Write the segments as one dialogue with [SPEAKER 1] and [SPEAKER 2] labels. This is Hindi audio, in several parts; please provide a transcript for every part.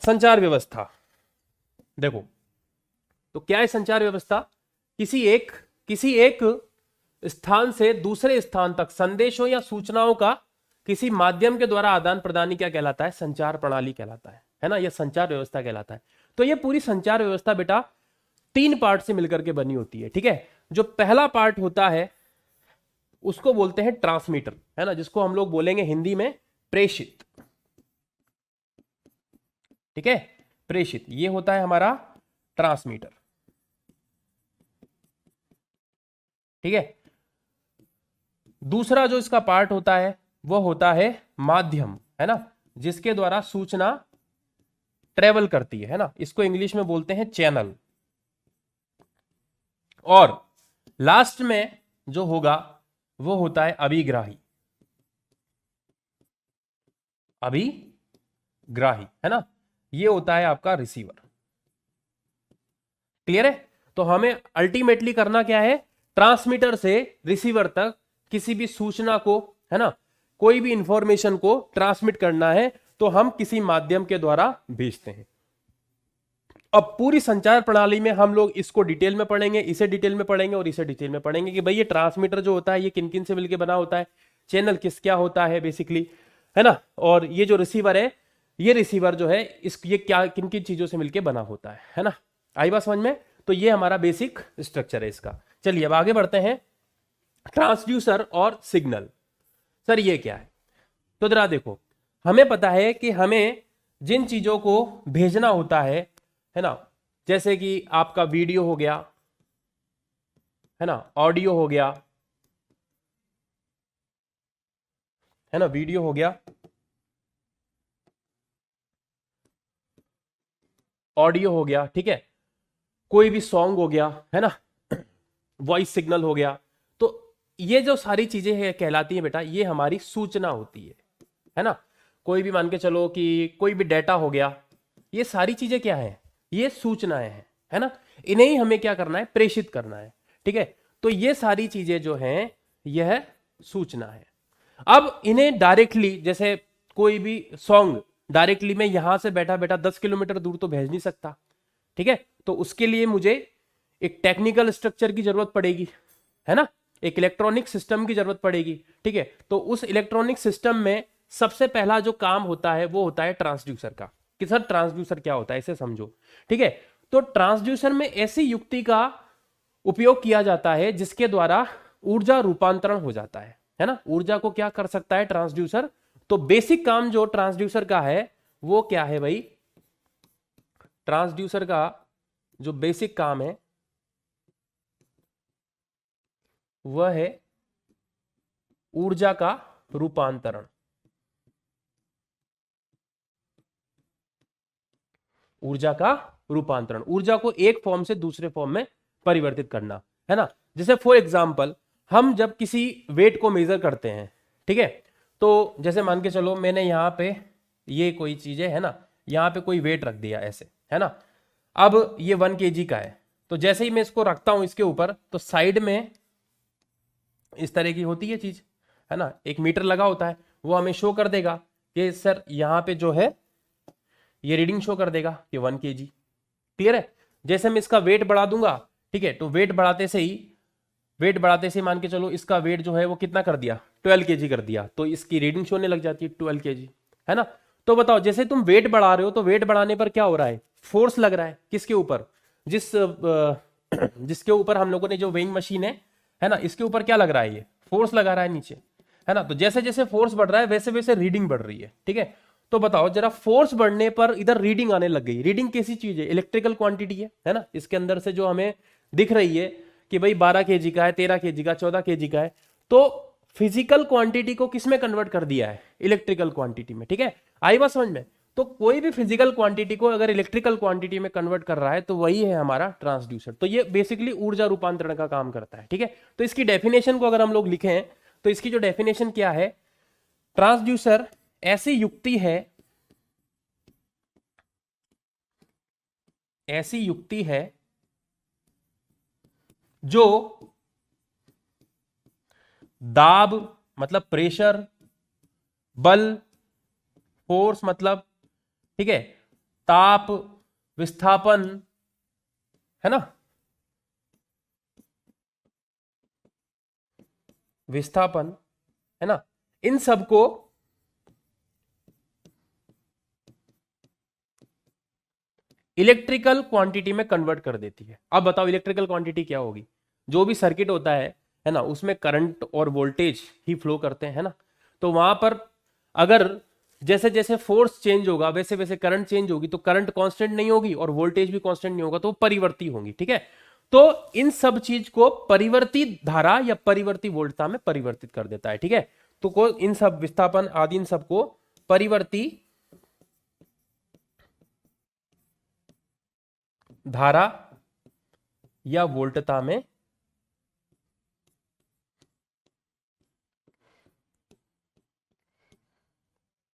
[SPEAKER 1] संचार व्यवस्था। देखो तो क्या है संचार व्यवस्था? किसी एक स्थान से दूसरे स्थान तक संदेशों या सूचनाओं का किसी माध्यम के द्वारा आदान प्रदान ही क्या कहलाता है? संचार प्रणाली कहलाता है ना, यह संचार व्यवस्था कहलाता है। तो यह पूरी संचार व्यवस्था बेटा 3 पार्ट से मिलकर के बनी होती है, ठीक है। जो पहला पार्ट होता है उसको बोलते हैं ट्रांसमीटर, है ना, जिसको हम लोग बोलेंगे हिंदी में प्रेषित, ठीक है, प्रेषित। ये होता है हमारा ट्रांसमीटर, ठीक है। दूसरा जो इसका पार्ट होता है वो होता है माध्यम, है ना, जिसके द्वारा सूचना ट्रेवल करती है ना, इसको इंग्लिश में बोलते हैं चैनल। और लास्ट में जो होगा वो होता है अभिग्राही, अभिग्राही, है ना, ये होता है आपका रिसीवर। क्लियर है? तो हमें अल्टीमेटली करना क्या है? ट्रांसमीटर से रिसीवर तक किसी भी सूचना को, है ना, कोई भी इंफॉर्मेशन को ट्रांसमिट करना है तो हम किसी माध्यम के द्वारा भेजते हैं। अब पूरी संचार प्रणाली में हम लोग इसको डिटेल में पढ़ेंगे, इसे डिटेल में पढ़ेंगे और इसे डिटेल में पढ़ेंगे कि भाई ये ट्रांसमीटर जो होता है ये किन किन से मिलकर बना होता है, चैनल क्या होता है बेसिकली, है ना, और ये जो रिसीवर है, ये रिसीवर जो है ये क्या किन किन चीजों से मिलकर बना होता है ना। आई बात समझ में? तो ये हमारा बेसिक स्ट्रक्चर है इसका। चलिए अब आगे बढ़ते हैं। ट्रांसड्यूसर और सिग्नल, सर ये क्या है? तो जरा देखो, हमें पता है कि हमें जिन चीजों को भेजना होता है ना, जैसे कि आपका वीडियो हो गया, है ना, ऑडियो हो गया, है ना, वीडियो हो गया, ऑडियो हो गया, ठीक है, कोई भी सॉन्ग हो गया, है ना, वॉइस सिग्नल हो गया। तो ये जो सारी चीजें है कहलाती हैं बेटा, ये हमारी सूचना होती है ना। कोई भी मान के चलो कि कोई भी डेटा हो गया, ये सारी चीजें क्या है? ये सूचनाएं हैं, है ना। इन्हें ही हमें क्या करना है? प्रेषित करना है, ठीक है। तो ये सारी चीजें जो हैं यह सूचना है। अब इन्हें डायरेक्टली, जैसे कोई भी सॉन्ग डायरेक्टली मैं यहां से बैठा बैठा 10 किलोमीटर दूर तो भेज नहीं सकता, ठीक है। तो उसके लिए मुझे एक टेक्निकल स्ट्रक्चर की जरूरत पड़ेगी, है ना, एक इलेक्ट्रॉनिक सिस्टम की जरूरत पड़ेगी, ठीक है। तो उस इलेक्ट्रॉनिक सिस्टम में सबसे पहला जो काम होता है वो होता है ट्रांसड्यूसर का। कि सर ट्रांसड्यूसर क्या होता है, इसे समझो, ठीक है। तो ट्रांसड्यूसर में ऐसी युक्ति का उपयोग किया जाता है जिसके द्वारा ऊर्जा रूपांतरण हो जाता है ना। ऊर्जा को क्या कर सकता है ट्रांसड्यूसर? तो बेसिक काम जो ट्रांसड्यूसर का है वो क्या है भाई? ट्रांसड्यूसर का जो बेसिक काम है वह है ऊर्जा का रूपांतरण। ऊर्जा का रूपांतरण, ऊर्जा को एक फॉर्म से दूसरे फॉर्म में परिवर्तित करना, है ना। जैसे फॉर एग्जांपल हम जब किसी वेट को मेजर करते हैं, ठीक है, तो जैसे मान के चलो मैंने यहां पे ये कोई चीजें है ना, यहां पे कोई वेट रख दिया ऐसे, है ना। अब ये 1 kg का है, तो जैसे ही मैं इसको रखता हूं इसके ऊपर, तो साइड में इस तरह की होती है चीज, है ना, एक मीटर लगा होता है, वो हमें शो कर देगा कि सर यहाँ पे जो है ये रीडिंग शो कर देगा कि 1 kg। क्लियर है? जैसे मैं इसका वेट बढ़ा दूंगा, ठीक है, तो वेट बढ़ाते से ही मान के चलो इसका वेट जो है वो कितना कर दिया? 12 kg कर दिया, तो इसकी रीडिंग शो होने लग जाती है 12 kg, है ना। तो बताओ, जैसे तुम वेट बढ़ा रहे हो तो वेट बढ़ाने पर क्या हो रहा है? फोर्स लग रहा है किसके ऊपर? जिसके ऊपर हम लोगों ने जो वेइंग मशीन है ना, इसके ऊपर क्या लग रहा है? ये फोर्स लगा रहा है नीचे, है ना। तो जैसे जैसे फोर्स बढ़ रहा है वैसे वैसे रीडिंग बढ़ रही है, ठीक है। तो बताओ जरा, फोर्स बढ़ने पर इधर रीडिंग आने लग गई। रीडिंग कैसी चीज है? इलेक्ट्रिकल क्वांटिटी है ना। इसके अंदर से जो हमें दिख रही है कि भाई 12 kg का है, 13 kg का, 14 kg का है, तो फिजिकल क्वांटिटी को किस में कन्वर्ट कर दिया है? इलेक्ट्रिकल क्वांटिटी में, ठीक है। आई बात समझ में? तो कोई भी फिजिकल क्वांटिटी को अगर इलेक्ट्रिकल क्वांटिटी में कन्वर्ट कर रहा है तो वही है हमारा ट्रांसड्यूसर। तो ये बेसिकली ऊर्जा रूपांतरण का काम करता है, ठीक है। तो इसकी डेफिनेशन को अगर हम लोग लिखें तो इसकी जो डेफिनेशन क्या है? ट्रांसड्यूसर ऐसी युक्ति है जो दाब मतलब प्रेशर, बल, फोर्स मतलब, ठीक है, ताप विस्थापन, है ना, विस्थापन, है ना, इन सबको इलेक्ट्रिकल क्वांटिटी में कन्वर्ट कर देती है। अब बताओ इलेक्ट्रिकल क्वांटिटी क्या होगी? जो भी सर्किट होता है ना, उसमें करंट और वोल्टेज ही फ्लो करते हैं, है ना। तो वहां पर अगर जैसे जैसे फोर्स चेंज होगा वैसे वैसे करंट चेंज होगी, तो करंट कांस्टेंट नहीं होगी और वोल्टेज भी कांस्टेंट नहीं होगा, तो परिवर्ती होंगी, ठीक है। तो इन सब चीज को परिवर्ती धारा या परिवर्ती वोल्टता में परिवर्तित कर देता है, ठीक है। तो इन सब विस्थापन आदि इन सबको परिवर्ती धारा या वोल्टता में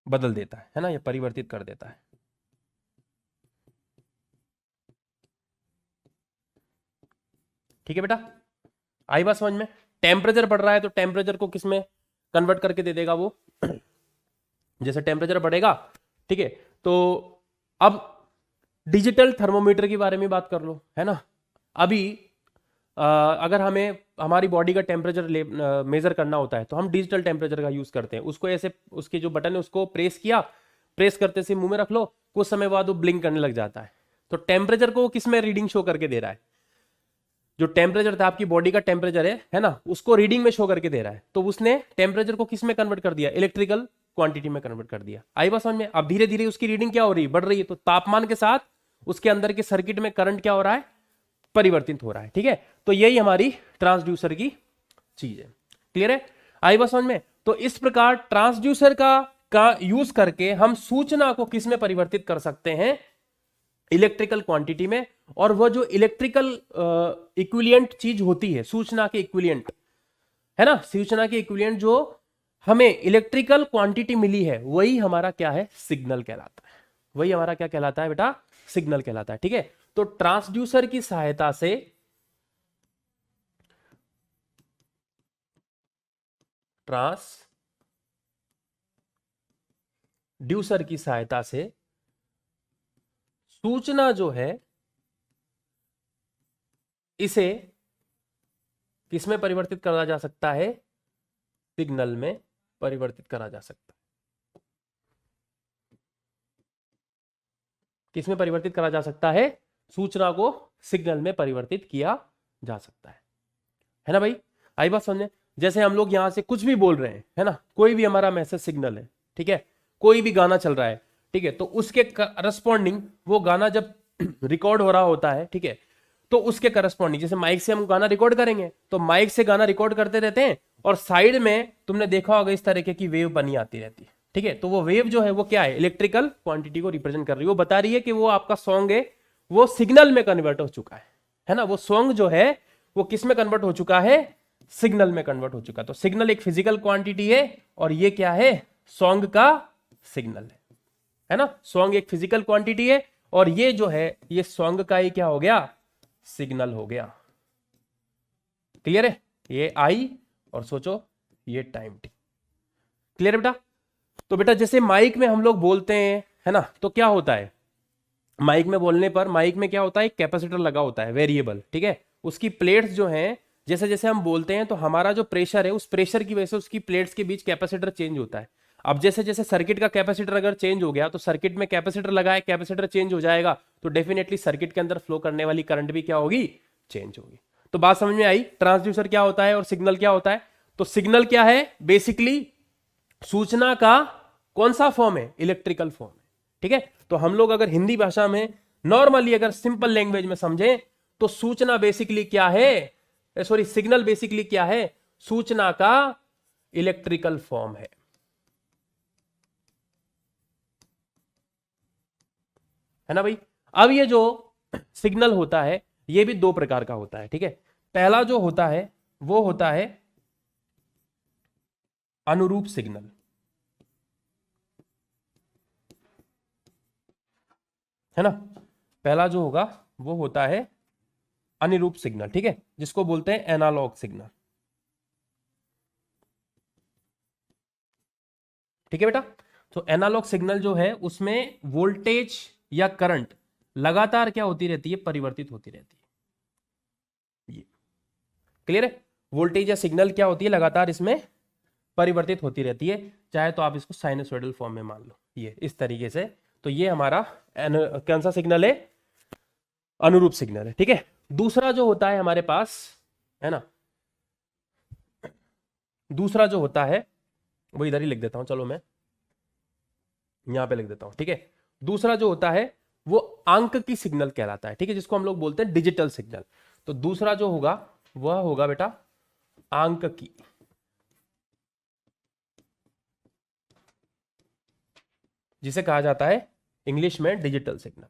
[SPEAKER 1] बदल देता है ना, या परिवर्तित कर देता है। ठीक है बेटा, आई बात समझ में? टेम्परेचर बढ़ रहा है तो टेम्परेचर को किस में कन्वर्ट करके दे देगा वो? जैसे टेम्परेचर बढ़ेगा, ठीक है, तो अब डिजिटल थर्मोमीटर के बारे में बात कर लो, है ना। अभी अगर हमें हमारी बॉडी का टेम्परेचर मेजर करना होता है तो हम डिजिटल टेम्परेचर का यूज करते हैं। उसको ऐसे उसके जो बटन है उसको प्रेस किया, प्रेस करते से मुंह में रख लो, कुछ समय बाद वो ब्लिंक करने लग जाता है। तो टेम्परेचर को किस में रीडिंग शो करके दे रहा है? जो टेम्परेचर था आपकी बॉडी का टेम्परेचर है ना, उसको रीडिंग में शो करके दे रहा है। तो उसने टेम्परेचर को किस में कन्वर्ट कर दिया? इलेक्ट्रिकल क्वांटिटी में कन्वर्ट कर दिया। आई बात समझ में? अब धीरे धीरे उसकी रीडिंग क्या हो रही है? बढ़ रही है। तो तापमान के साथ उसके अंदर के सर्किट में करंट क्या हो रहा है? परिवर्तित हो रहा है, ठीक है। तो यही हमारी ट्रांसड्यूसर की चीज है। क्लियर है? आई बात समझ में? तो इस प्रकार ट्रांसड्यूसर का यूज करके हम सूचना को किस में परिवर्तित कर सकते हैं? इलेक्ट्रिकल क्वांटिटी में। और वह जो इलेक्ट्रिकल इक्विलिएंट चीज होती है, सूचना के इक्विलिएंट, है ना, सूचना के इक्विलिएंट जो हमें इलेक्ट्रिकल क्वांटिटी मिली है, वही हमारा क्या है? सिग्नल कहलाता है। वही हमारा क्या कहलाता है बेटा? सिग्नल कहलाता है, ठीक है। तो ट्रांसड्यूसर की सहायता से ट्रांसड्यूसर की सहायता से सूचना जो है इसे किसमें परिवर्तित करा जा सकता है? सिग्नल में परिवर्तित करा जा सकता है। किसमें परिवर्तित करा जा सकता है? सूचना को सिग्नल में परिवर्तित किया जा सकता है ना भाई? आई बात समझे? जैसे हम लोग यहां से कुछ भी बोल रहे हैं, है ना, कोई भी हमारा मैसेज सिग्नल है, ठीक है, कोई भी गाना चल रहा है, ठीक है, तो उसके करस्पॉन्डिंग वो गाना जब रिकॉर्ड हो रहा होता है, ठीक है, तो उसके करस्पॉन्डिंग जैसे माइक से हम गाना रिकॉर्ड करेंगे तो माइक से गाना रिकॉर्ड करते रहते हैं और साइड में तुमने देखा होगा इस तरीके की वेव बनी आती रहती है, ठीक है। तो वो वेव जो है वो क्या है? इलेक्ट्रिकल क्वांटिटी को रिप्रेजेंट कर रही है। वो बता रही है कि वो आपका सॉन्ग है वो सिग्नल में कन्वर्ट हो चुका है ना। वो सॉन्ग जो है वो किस में कन्वर्ट हो चुका है? सिग्नल में कन्वर्ट हो चुका। तो सिग्नल एक फिजिकल क्वांटिटी है और ये क्या है? सॉन्ग का सिग्नल है ना। सॉन्ग एक फिजिकल क्वांटिटी है और ये जो है ये सॉन्ग का ही क्या हो गया? सिग्नल हो गया। क्लियर है? ये आई और सोचो ये टाइम टी। क्लियर है बेटा? तो बेटा जैसे माइक में हम लोग बोलते हैं, है ना, तो क्या होता है माइक में बोलने पर? माइक में क्या होता है? कैपेसिटर लगा होता है, वेरिएबल, ठीक है। उसकी प्लेट्स जो हैं, जैसे जैसे हम बोलते हैं तो हमारा जो प्रेशर है उस प्रेशर की वजह से उसकी प्लेट्स के बीच कैपेसिटर चेंज होता है। अब जैसे जैसे सर्किट का कैपेसिटर अगर चेंज हो गया तो सर्किट में कैपेसिटर लगा है, कैपेसिटर चेंज हो जाएगा तो डेफिनेटली सर्किट के अंदर फ्लो करने वाली करंट भी क्या होगी? चेंज होगी। तो बात समझ में आई? ट्रांसड्यूसर क्या होता है और सिग्नल क्या होता है? तो सिग्नल क्या है? बेसिकली सूचना का कौन सा फॉर्म है? इलेक्ट्रिकल फॉर्म है, ठीक है। तो हम लोग अगर हिंदी भाषा में नॉर्मली अगर सिंपल लैंग्वेज में समझें तो सूचना बेसिकली क्या है? सॉरी, सिग्नल बेसिकली क्या है? सूचना का इलेक्ट्रिकल फॉर्म है ना भाई। अब ये जो सिग्नल होता है ये भी दो प्रकार का होता है, ठीक है। पहला जो होता है वो होता है अनुरूप सिग्नल, है ना। पहला जो होगा वो होता है अनुरूप सिग्नल, ठीक है, जिसको बोलते हैं एनालॉग सिग्नल। ठीक है बेटा। तो एनालॉग सिग्नल जो है उसमें वोल्टेज या करंट लगातार क्या होती रहती है, परिवर्तित होती रहती है। ये क्लियर है? वोल्टेज या सिग्नल क्या होती है, लगातार इसमें परिवर्तित होती रहती है, चाहे तो आप इसको साइनसोइडल फॉर्म में मान लो, ये इस तरीके से। तो ये हमारा कौन सा सिग्नल है, अनुरूप सिग्नल है। ठीक है, दूसरा जो होता है हमारे पास, है ना, दूसरा जो होता है वो इधर ही लिख देता हूं, चलो मैं यहां पे लिख देता हूं। ठीक है, दूसरा जो होता है वो अंक की सिग्नल कहलाता है। ठीक है, जिसको हम लोग बोलते हैं डिजिटल सिग्नल। तो दूसरा जो होगा वह होगा बेटा अंक की, जिसे कहा जाता है इंग्लिश में डिजिटल सिग्नल।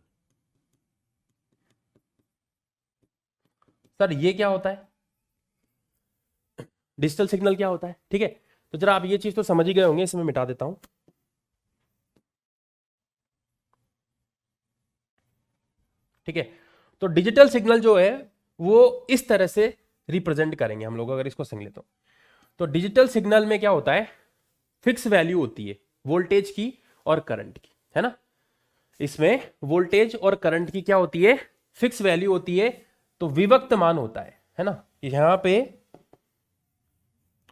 [SPEAKER 1] सर ये क्या होता है, डिजिटल सिग्नल क्या होता है? ठीक है, तो जरा आप ये चीज तो समझ ही गए होंगे, इसमें मिटा देता हूं। ठीक है, तो डिजिटल सिग्नल जो है वो इस तरह से रिप्रेजेंट करेंगे हम लोग, अगर इसको समझ लेते हो। तो डिजिटल सिग्नल में क्या होता है, फिक्स वैल्यू होती है वोल्टेज की और करंट की, है ना। इसमें वोल्टेज और करंट की क्या होती है, फिक्स वैल्यू होती है। तो विभक्त मान होता है ना। यहां पे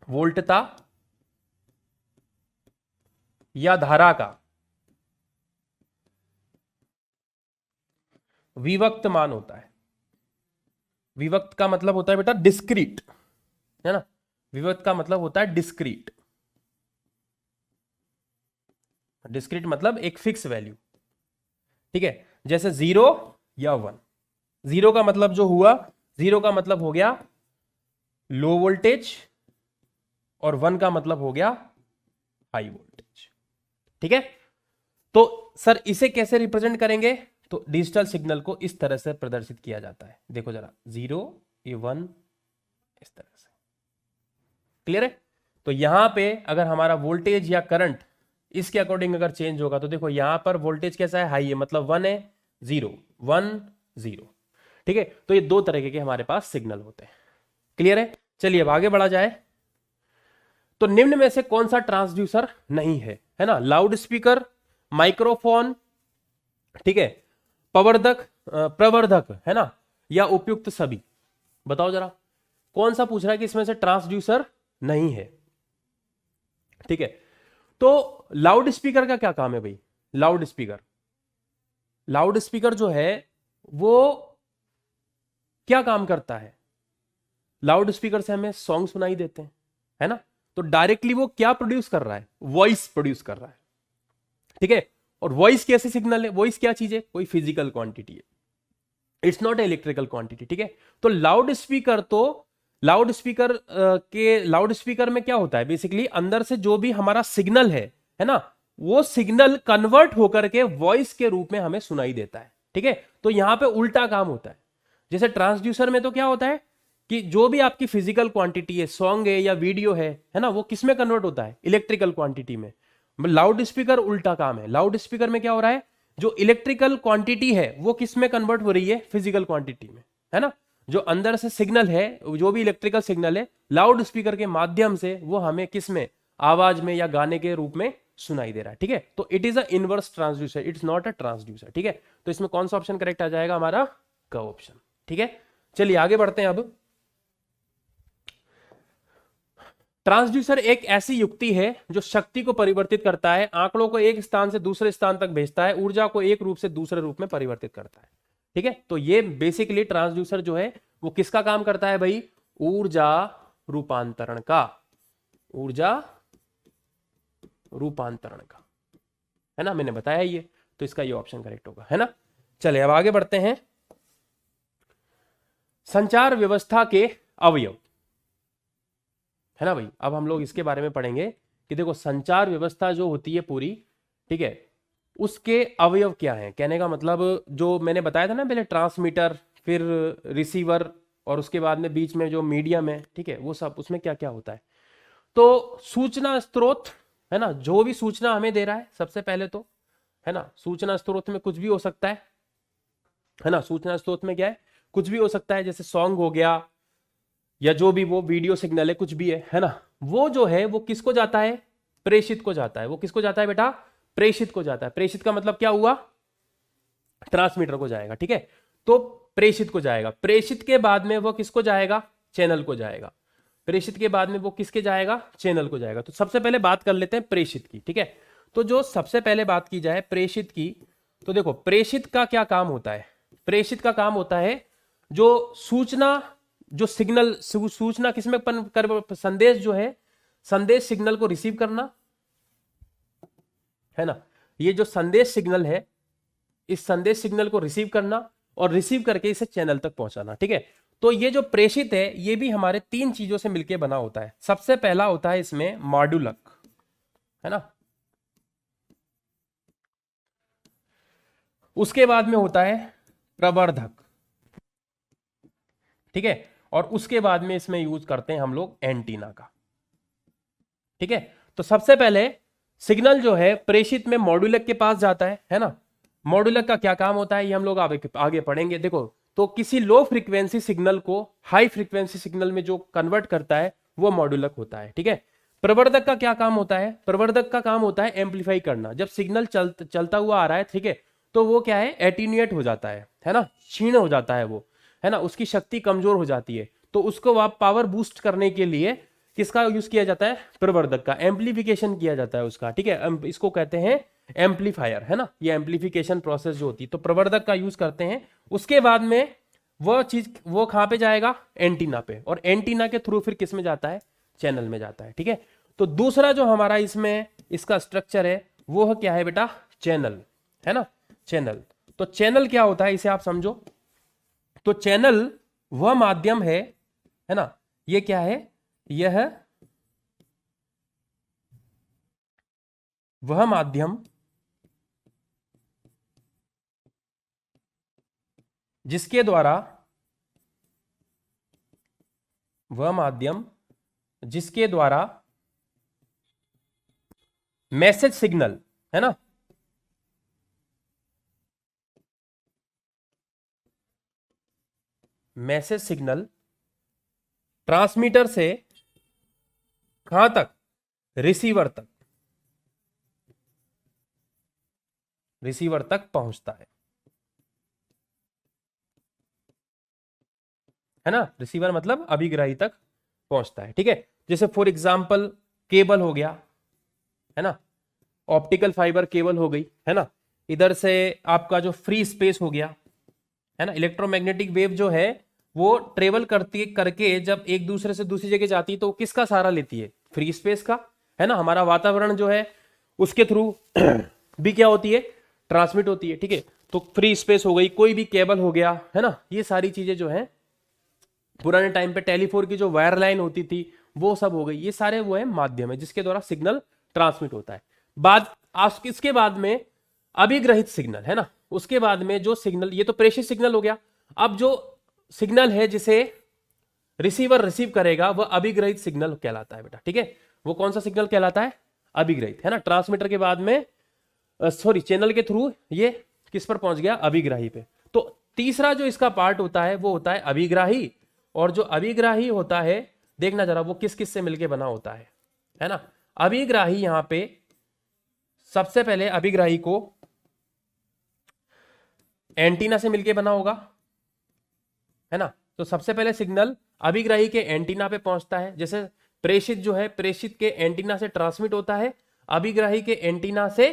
[SPEAKER 1] वोल्टता या धारा का विभक्त मान होता है। विभक्त का मतलब होता है बेटा डिस्क्रीट, है ना। विभक्त का मतलब होता है डिस्क्रीट। डिस्क्रीट मतलब एक फिक्स वैल्यू। ठीक है, जैसे 0 या 1। 0 का मतलब जो हुआ, 0 का मतलब हो गया लो वोल्टेज और 1 का मतलब हो गया हाई वोल्टेज। ठीक है, तो सर इसे कैसे रिप्रेजेंट करेंगे, तो डिजिटल सिग्नल को इस तरह से प्रदर्शित किया जाता है। देखो जरा 0 ये 1 इस तरह से। क्लियर है? तो यहां पे अगर हमारा वोल्टेज या करंट इसके अकॉर्डिंग अगर चेंज होगा, तो देखो यहां पर वोल्टेज कैसा है, हाई है, मतलब 1 है, 0 1 0। ठीक है, तो ये दो तरह के हमारे पास सिग्नल होते हैं। क्लियर है? चलिए अब आगे बढ़ा जाए। तो निम्न में से कौन सा ट्रांसड्यूसर नहीं है, है ना। लाउड स्पीकर, माइक्रोफोन, ठीक है, प्रवर्धक, है ना, या उपयुक्त सभी। बताओ जरा कौन सा पूछ रहा है कि इसमें से ट्रांसड्यूसर नहीं है। ठीक है, तो लाउड स्पीकर का क्या काम है भाई। लाउड स्पीकर जो है वो क्या काम करता है, लाउड स्पीकर से हमें सॉन्ग सुनाई देते हैं, है ना। तो डायरेक्टली वो क्या प्रोड्यूस कर रहा है, वॉइस प्रोड्यूस कर रहा है। ठीक है, और वॉइस कैसी सिग्नल है, वॉइस क्या चीज है, कोई फिजिकल क्वांटिटी है, इट्स नॉट इलेक्ट्रिकल क्वांटिटी। ठीक है, तो लाउड स्पीकर में क्या होता है, बेसिकली अंदर से जो भी हमारा सिग्नल है ना, वो सिग्नल कन्वर्ट होकर के वॉइस के रूप में हमें सुनाई देता है। ठीक है, तो यहां पे उल्टा काम होता है। जैसे ट्रांसड्यूसर में तो क्या होता है कि जो भी आपकी फिजिकल क्वांटिटी है, सॉन्ग है या वीडियो है ना, वो किस में कन्वर्ट होता है, इलेक्ट्रिकल क्वांटिटी में। लाउड स्पीकर उल्टा काम है। लाउड स्पीकर में क्या हो रहा है, जो इलेक्ट्रिकल क्वांटिटी है वो किस में कन्वर्ट हो रही है, फिजिकल क्वांटिटी में, है ना। जो अंदर से सिग्नल है, जो भी इलेक्ट्रिकल सिग्नल है, लाउड स्पीकर के माध्यम से वो हमें किस में, आवाज में या गाने के रूप में सुनाई दे रहा है। ठीक है, तो it is a inverse transducer, it's not a transducer. ठीक है, तो इसमें कौन सा ऑप्शन करेक्ट आ जाएगा, हमारा क ऑप्शन। ठीक है, चलिए आगे बढ़ते हैं। अब ट्रांसड्यूसर एक ऐसी युक्ति है जो शक्ति को परिवर्तित करता है, आंकड़ों को एक स्थान से दूसरे स्थान तक भेजता है, ऊर्जा को एक रूप से दूसरे रूप में परिवर्तित करता है। ठीक है, तो ये बेसिकली ट्रांसड्यूसर जो है वो किसका काम करता है भाई, ऊर्जा रूपांतरण का, ऊर्जा रूपांतरण का, है ना। मैंने बताया ये, तो इसका ये ऑप्शन करेक्ट होगा, है ना। चलिए अब आगे बढ़ते हैं। संचार व्यवस्था के अवयव, है ना भाई। अब हम लोग इसके बारे में पढ़ेंगे कि देखो संचार व्यवस्था जो होती है पूरी, ठीक है, उसके अवयव क्या हैं। कहने का मतलब जो मैंने बताया था ना पहले, ट्रांसमीटर, फिर रिसीवर, और उसके बाद में बीच में जो मीडियम है, ठीक है, वो सब उसमें क्या क्या होता है। तो सूचना स्रोत, है ना, जो भी सूचना हमें दे रहा है, सबसे पहले तो, है ना, सूचना स्रोत में कुछ भी हो सकता है ना। सूचना स्रोत में क्या है, कुछ भी हो सकता है, जैसे सॉन्ग हो गया या जो भी वो वीडियो सिग्नल है, कुछ भी है ना। वो जो है वो किसको जाता है, प्रेषित को जाता है। वो किसको जाता है बेटा, प्रेषित को जाता है। प्रेषित का मतलब क्या हुआ, ट्रांसमीटर को जाएगा, ठीक है। तो प्रेषित को जाएगा, प्रेषित के बाद में वो किसको जाएगा, चैनल को जाएगा, प्रेषित के बाद में वो किसके जाएगा, चैनल को जाएगा। तो सबसे पहले बात कर लेते हैं प्रेषित की, ठीक है। तो जो सबसे पहले बात की जाए प्रेषित की, तो देखो प्रेषित का क्या काम होता है, प्रेषित का काम होता है जो सूचना, जो सिग्नल, सूचना किसमें संदेश जो है, संदेश सिग्नल को रिसीव करना है ना, ये जो संदेश सिग्नल है, इस संदेश सिग्नल को रिसीव करना और रिसीव करके इसे चैनल तक पहुंचाना, ठीक है। तो ये जो प्रेषित है ये भी हमारे तीन चीजों से मिलकर बना होता है। सबसे पहला होता है इसमें मॉड्यूलक, है ना, उसके बाद में होता है प्रवर्धक, ठीक है, और उसके बाद में इसमें यूज करते हैं हम लोग एंटीना का, ठीक है। तो सबसे पहले सिग्नल जो है प्रेषित में मॉड्यूलक के पास जाता है ना। मॉड्यूलक का क्या काम होता है ये हम लोग आगे पढ़ेंगे। देखो, तो किसी लो फ्रीक्वेंसी सिग्नल को हाई फ्रीक्वेंसी सिग्नल में जो कन्वर्ट करता है वो मॉड्यूलक होता है, ठीक है। प्रवर्धक का क्या काम होता है, प्रवर्धक का काम होता है एम्पलीफाई करना। जब सिग्नल चलता हुआ आ रहा है, ठीक है, तो वो क्या है, एटीन्यूएट हो जाता है ना, क्षीण हो जाता है वो, है ना, उसकी शक्ति कमजोर हो जाती है। तो उसको पावर बूस्ट करने के लिए किसका यूज किया जाता है, प्रवर्धक का, एम्पलीफिकेशन किया जाता है उसका, ठीक है। इसको कहते हैं एम्पलीफायर, है ना, ये एम्पलीफिकेशन प्रोसेस जो होती है, तो प्रवर्धक का यूज करते हैं। उसके बाद में वो चीज वो कहां पे जाएगा, एंटीना पे, और एंटीना के थ्रू फिर किस में जाता है, चैनल में जाता है, ठीक है। तो दूसरा जो हमारा इसमें इसका स्ट्रक्चर है वो क्या है बेटा, चैनल, है ना, चैनल। तो चैनल क्या होता है इसे आप समझो। तो चैनल वह माध्यम है ना, ये क्या है, यह वह माध्यम जिसके द्वारा, वह माध्यम जिसके द्वारा मैसेज सिग्नल, है ना, मैसेज सिग्नल ट्रांसमीटर से कहां तक, रिसीवर तक, रिसीवर तक पहुंचता है ना, रिसीवर मतलब अभिग्राही तक पहुंचता है, ठीक है। जैसे फॉर एग्जांपल केबल हो गया, है ना, ऑप्टिकल फाइबर केबल हो गई, है ना, इधर से आपका जो फ्री स्पेस हो गया, है ना, इलेक्ट्रोमैग्नेटिक वेव जो है वो ट्रेवल करती करके जब एक दूसरे से दूसरी जगह जाती है तो किसका सहारा लेती है, फ्री स्पेस का, है ना, हमारा वातावरण जो है उसके थ्रू भी क्या होती है, ट्रांसमिट होती है, ठीक है। तो फ्री स्पेस हो गई, कोई भी केबल हो गया, है ना, ये सारी चीजें जो है, पुराने टाइम पे टेलीफोन की जो वायर लाइन होती थी वो सब हो गई, ये सारे वो है माध्यम है जिसके द्वारा सिग्नल ट्रांसमिट होता है। इसके बाद में अभिग्रहित सिग्नल, है ना, उसके बाद में जो सिग्नल, ये तो प्रेषित सिग्नल हो गया। अब जो सिग्नल है जिसे रिसीवर रिसीव करेगा वह अभिग्रहित सिग्नल कहलाता है बेटा, ठीक है। वो कौन सा सिग्नल कहलाता है, अभिग्रहित, है ना। ट्रांसमीटर के बाद में चैनल के थ्रू ये किस पर पहुंच गया, अभिग्राही पे। तो तीसरा जो इसका पार्ट होता है वो होता है अभिग्राही, और जो अभिग्राही होता है देखना जरा वो किस किस से मिलके बना होता है ना। अभिग्राही यहां पे सबसे पहले अभिग्राही को एंटीना से मिलके बना होगा, है ना। तो सबसे पहले सिग्नल अभिग्राही के एंटीना पे पहुंचता है, जैसे प्रेषित जो है प्रेषित के एंटीना से ट्रांसमिट होता है, अभिग्राही के एंटीना से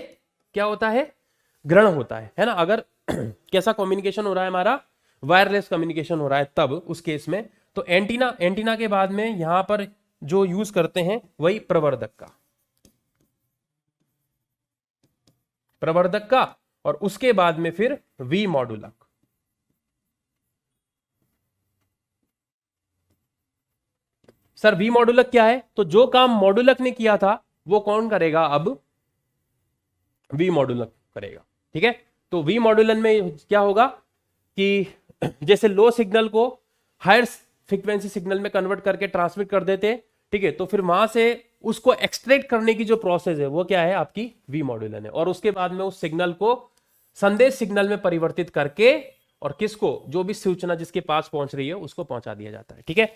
[SPEAKER 1] क्या होता है, ग्रहण होता है ना। अगर कैसा कम्युनिकेशन हो रहा है हमारा, वायरलेस कम्युनिकेशन हो रहा है तब उस केस में तो एंटीना के बाद में यहां पर जो यूज करते हैं वही प्रवर्धक का, और उसके बाद में फिर वी मॉड्यूलक। सर वी मॉड्यूलक क्या है, तो जो काम मॉड्यूलक ने किया था वो कौन करेगा, अब वी मॉड्यूलक करेगा, ठीक है। तो वी मॉड्यूलन में क्या होगा कि जैसे लो सिग्नल को हायर फ्रीक्वेंसी सिग्नल में कन्वर्ट करके ट्रांसमिट कर देते हैं, ठीक है, तो फिर वहां से उसको एक्सट्रैक्ट करने की जो प्रोसेस है वो क्या है, आपकी वी मॉड्यूलन है। और उसके बाद में उस सिग्नल को संदेश सिग्नल में परिवर्तित करके और किसको, जो भी सूचना जिसके पास पहुंच रही है उसको पहुंचा दिया जाता है, ठीक है।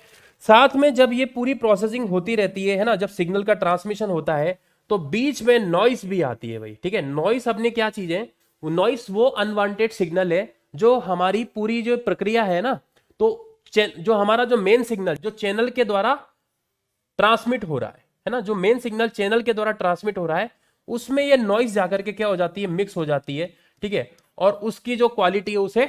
[SPEAKER 1] साथ में जब ये पूरी प्रोसेसिंग होती रहती है ना, जब सिग्नल का ट्रांसमिशन होता है तो बीच में नॉइस भी आती है भाई, ठीक है। नॉइस अपने क्या चीज है, नॉइस वो अनवांटेड सिग्नल है जो हमारी पूरी जो प्रक्रिया है ना, तो जो हमारा जो मेन सिग्नल जो चैनल के द्वारा ट्रांसमिट हो रहा है ना, जो मेन सिग्नल चैनल के द्वारा ट्रांसमिट हो रहा है, उसमें ये नॉइस जाकर के क्या हो जाती है, मिक्स हो जाती है, ठीक है, और उसकी जो क्वालिटी है उसे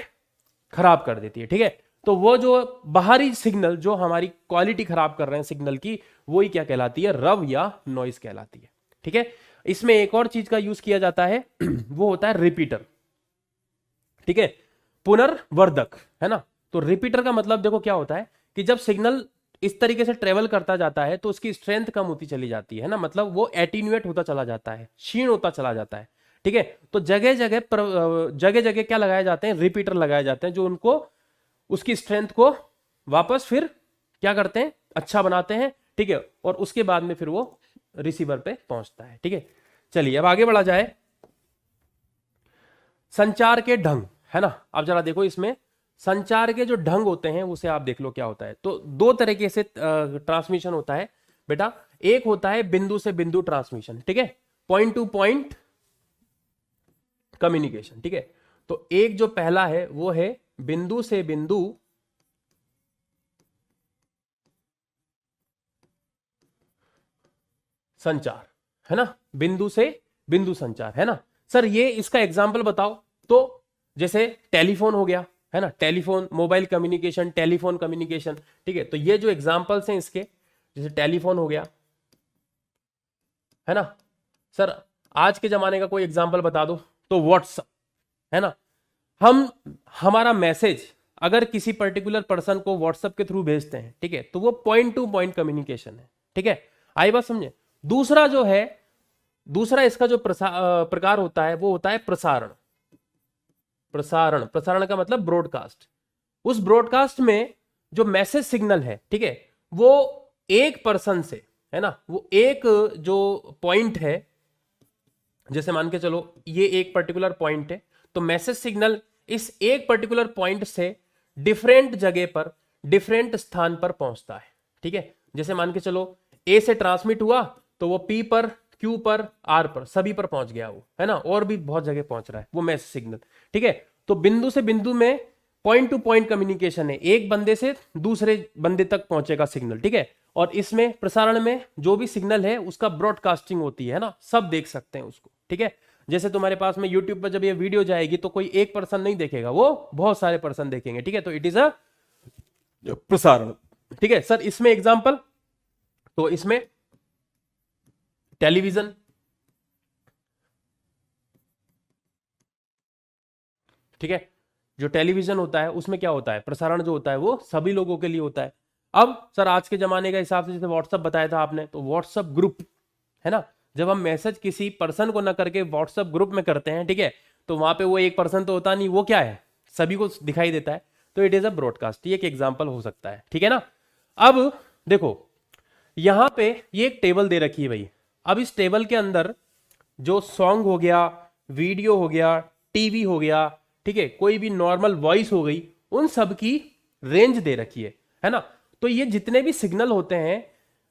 [SPEAKER 1] खराब कर देती है, ठीक है। तो वो जो बाहरी सिग्नल जो हमारी क्वालिटी खराब कर रहे हैं सिग्नल की, वो ही क्या कहलाती है, रव या नॉइस कहलाती है, ठीक है। इसमें एक और चीज का यूज किया जाता है वो होता है रिपीटर, ठीक है, पुनर्वर्धक, है ना। तो रिपीटर का मतलब देखो क्या होता है कि जब सिग्नल इस तरीके से ट्रेवल करता जाता है तो उसकी स्ट्रेंथ कम होती चली जाती है ना, मतलब वो एटीन्यूएट होता चला जाता है, क्षीण होता चला जाता है, ठीक है। तो जगह जगह क्या लगाए जाते हैं, रिपीटर लगाए जाते हैं, जो उनको उसकी स्ट्रेंथ को वापस फिर क्या करते हैं, अच्छा बनाते हैं, ठीक है, और उसके बाद में फिर वो रिसीवर पे पहुंचता है, ठीक है। चलिए अब आगे बढ़ा जाए, संचार के ढंग, है ना। अब जरा देखो इसमें संचार के जो ढंग होते हैं उसे आप देख लो क्या होता है। तो दो तरीके से ट्रांसमिशन होता है बेटा, एक होता है बिंदु से बिंदु ट्रांसमिशन, ठीक है, पॉइंट टू पॉइंट कम्युनिकेशन, ठीक है। तो एक जो पहला है वो है बिंदु से बिंदु संचार, है ना, बिंदु से बिंदु संचार, है ना। सर ये इसका एग्जाम्पल बताओ, तो जैसे टेलीफोन हो गया, है ना, telephone, mobile communication, telephone communication, ठीक है। तो ये जो एग्जाम्पल्स हैं इसके, जैसे टेलीफोन हो गया, है ना। सर आज के जमाने का कोई एग्जाम्पल बता दो, तो व्हाट्सएप, है ना। हमारा मैसेज अगर किसी पर्टिकुलर पर्सन को व्हाट्सएप के थ्रू भेजते हैं, ठीक है, तो वो पॉइंट टू पॉइंट कम्युनिकेशन है, ठीक है। आई बात समझे। दूसरा जो है, दूसरा इसका जो प्रकार होता है वो होता है प्रसारण। प्रसारण, प्रसारण का मतलब ब्रॉडकास्ट। उस ब्रॉडकास्ट में जो मैसेज सिग्नल है, ठीक है, वो एक पर्सन से, है ना, वो एक जो पॉइंट है, जैसे मान के चलो ये एक पर्टिकुलर पॉइंट है, तो मैसेज सिग्नल इस एक पर्टिकुलर पॉइंट से डिफरेंट जगह पर, डिफरेंट स्थान पर पहुंचता है, ठीक है। जैसे मान के चलो ए से ट्रांसमिट हुआ तो वो पी पर, क्यू पर, आर पर, सभी पर पहुंच गया वो, है ना, और भी बहुत जगह पहुंच रहा है वो मैसेज सिग्नल, ठीक है। तो बिंदु से बिंदु में पॉइंट टू पॉइंट कम्युनिकेशन है, एक बंदे से दूसरे बंदे तक पहुंचेगा सिग्नल, ठीक है। और इसमें प्रसारण में जो भी सिग्नल है उसका ब्रॉडकास्टिंग होती है ना, सब देख सकते हैं उसको, ठीक है। जैसे तुम्हारे पास में यूट्यूब पर जब ये वीडियो जाएगी तो कोई एक पर्सन नहीं देखेगा, वो बहुत सारे पर्सन देखेंगे, ठीक है। तो इट इज अ प्रसारण, ठीक है। सर इसमें एग्जांपल, तो इसमें टेलीविजन, ठीक है, जो टेलीविजन होता है उसमें क्या होता है, प्रसारण जो होता है वो सभी लोगों के लिए होता है। अब सर आज के जमाने का हिसाब से, जैसे व्हाट्सएप बताया था आपने, तो व्हाट्सएप ग्रुप, है ना, जब हम मैसेज किसी पर्सन को ना करके व्हाट्सएप ग्रुप में करते हैं, ठीक है, तो वहां पे वो एक पर्सन तो होता नहीं, वो क्या है, सभी को दिखाई देता है, तो इट इज अ ब्रॉडकास्ट, ये एक एग्जाम्पल हो सकता है, ठीक है ना। अब देखो यहां पे ये एक टेबल दे रखी है भाई, अब इस टेबल के अंदर जो सॉन्ग हो गया, वीडियो हो गया, टीवी हो गया, ठीक है, कोई भी नॉर्मल वॉइस हो गई, उन सब की रेंज दे रखी है ना। तो ये जितने भी सिग्नल होते हैं,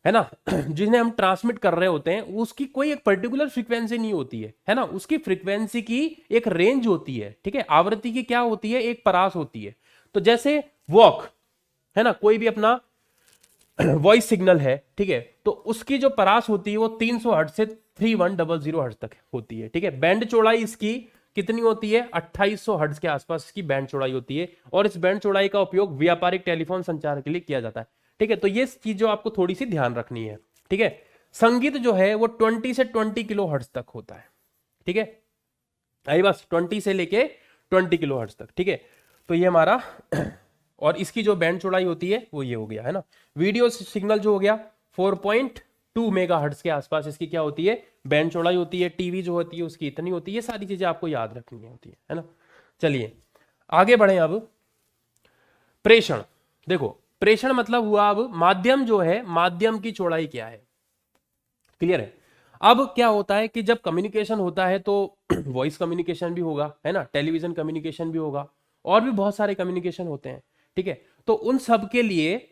[SPEAKER 1] है ना, जिन्हें हम ट्रांसमिट कर रहे होते हैं, उसकी कोई एक पर्टिकुलर फ्रीक्वेंसी नहीं होती है ना, उसकी फ्रीक्वेंसी की एक रेंज होती है, ठीक है। आवृत्ति की क्या होती है, एक परास होती है। तो जैसे वॉक, है ना, कोई भी अपना वॉइस सिग्नल है, ठीक है, तो उसकी जो परास होती है वो 300 हर्ट्ज से 3100 हर्ट्ज तक होती है, ठीक है। बैंड चौड़ाई इसकी कितनी होती है, 2800 हर्ट्ज के आसपास इसकी बैंड चौड़ाई होती है, और इस बैंड चौड़ाई का उपयोग व्यापारिक टेलीफोन संचार के लिए किया जाता है, ठीक है। तो ये चीज जो आपको थोड़ी सी ध्यान रखनी है, ठीक है। संगीत जो है वो 20 से 20 किलो हर्ट्ज तक होता है, ठीक है, आई बस 20 से लेके 20 किलो हर्ट्ज तक, ठीक है। तो ये हमारा और इसकी जो बैंड चौड़ाई होती है वो ये हो गया, है ना। वीडियो सिग्नल जो हो गया 4.2 मेगाहर्ट्ज के आसपास इसकी क्या होती है, बैंड चौड़ाई होती है। टीवी जो होती है उसकी इतनी होती है। ये सारी चीजें आपको याद रखनी होती है ना। चलिए आगे बढ़े। अब प्रेषण, देखो प्रेषण मतलब हुआ, अब माध्यम जो है, माध्यम की चौड़ाई क्या है, क्लियर है। अब क्या होता है कि जब कम्युनिकेशन होता है तो वॉइस कम्युनिकेशन भी होगा, है ना, टेलीविजन कम्युनिकेशन भी होगा, और भी बहुत सारे कम्युनिकेशन होते हैं, ठीक है। तो उन सब के लिए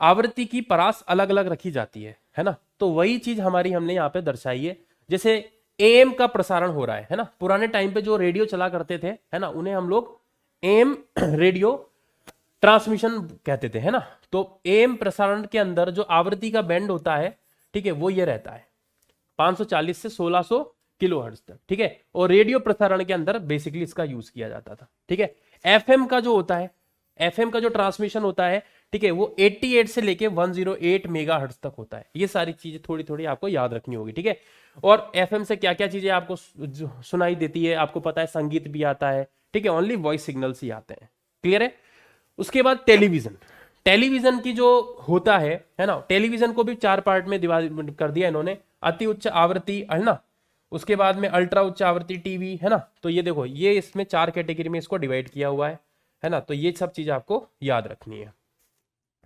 [SPEAKER 1] आवृत्ति की परास अलग अलग रखी जाती है ना। तो वही चीज हमारी हमने यहाँ पे दर्शाई है। जैसे एएम का प्रसारण हो रहा है ना। पुराने टाइम पे जो रेडियो चला करते थे है ना, उन्हें हम लोग एएम रेडियो ट्रांसमिशन कहते थे है ना। तो एएम प्रसारण के अंदर जो आवृत्ति का बैंड होता है, ठीक है, वो ये रहता है 540 से 1600 किलो हर्ट्ज तक, ठीक है। और रेडियो प्रसारण के अंदर बेसिकली इसका यूज किया जाता था, ठीक है। एफएम का जो होता है, एफएम का जो ट्रांसमिशन होता है, ठीक है, वो 88 से लेके 108 मेगाहर्ट्ज तक होता है। ये सारी चीजें थोड़ी थोड़ी आपको याद रखनी होगी, ठीक है। और एफएम से क्या क्या चीजें आपको सुनाई देती है, आपको पता है, संगीत भी आता है, ठीक है, ओनली वॉइस सिग्नल्स ही आते हैं, क्लियर है। उसके बाद टेलीविजन, टेलीविजन की जो होता है ना, टेलीविजन को भी 4 पार्ट में डिवाइड कर दिया इन्होंने। अति उच्च आवृत्ति है ना, उसके बाद में अल्ट्रा उच्च आवृत्ति टीवी है ना। तो ये देखो, ये इसमें 4 कैटेगरी में इसको डिवाइड किया हुआ है ना। तो ये सब चीज आपको याद रखनी है,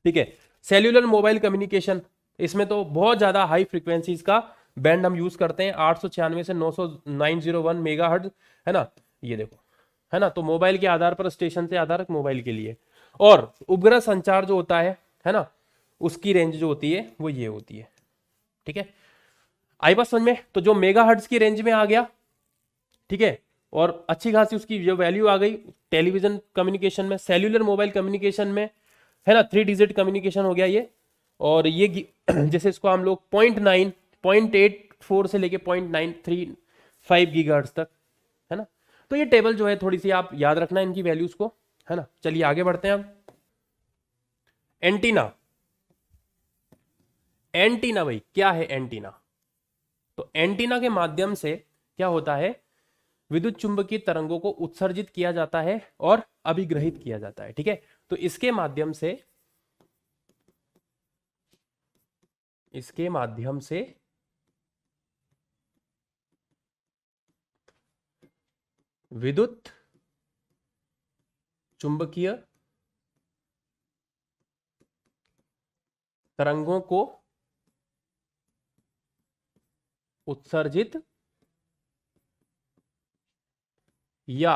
[SPEAKER 1] ठीक है। सेल्यूलर मोबाइल कम्युनिकेशन, इसमें तो बहुत ज्यादा हाई फ्रीक्वेंसीज का बैंड हम यूज करते हैं, 896 से 901 मेगाहर्ट्ज है ना। ये देखो है ना, तो मोबाइल के आधार पर, स्टेशन से आधार मोबाइल के लिए। और उपग्रह संचार जो होता है ना, उसकी रेंज जो होती है वो ये होती है, ठीक है। आई बात समझ में। तो जो मेगाहर्ट्ज की रेंज में आ गया, ठीक है, और अच्छी खासी उसकी जो वैल्यू आ गई टेलीविजन कम्युनिकेशन में। सेल्यूलर मोबाइल कम्युनिकेशन में है ना 3 डिजिट कम्युनिकेशन हो गया ये। और ये जैसे इसको हम लोग 0.9 0.84 से लेके 0.935 गीगाहर्ट्ज तक है ना। तो ये टेबल जो है थोड़ी सी आप याद रखना इनकी वैल्यूज को, है ना। चलिए आगे बढ़ते हैं हम। एंटीना, एंटीना भाई क्या है एंटीना? तो एंटीना के माध्यम से क्या होता है, विद्युत चुंबकीय तरंगों को उत्सर्जित किया जाता है और अभिग्रहित किया जाता है, ठीक है। तो इसके माध्यम से विद्युत चुंबकीय तरंगों को उत्सर्जित या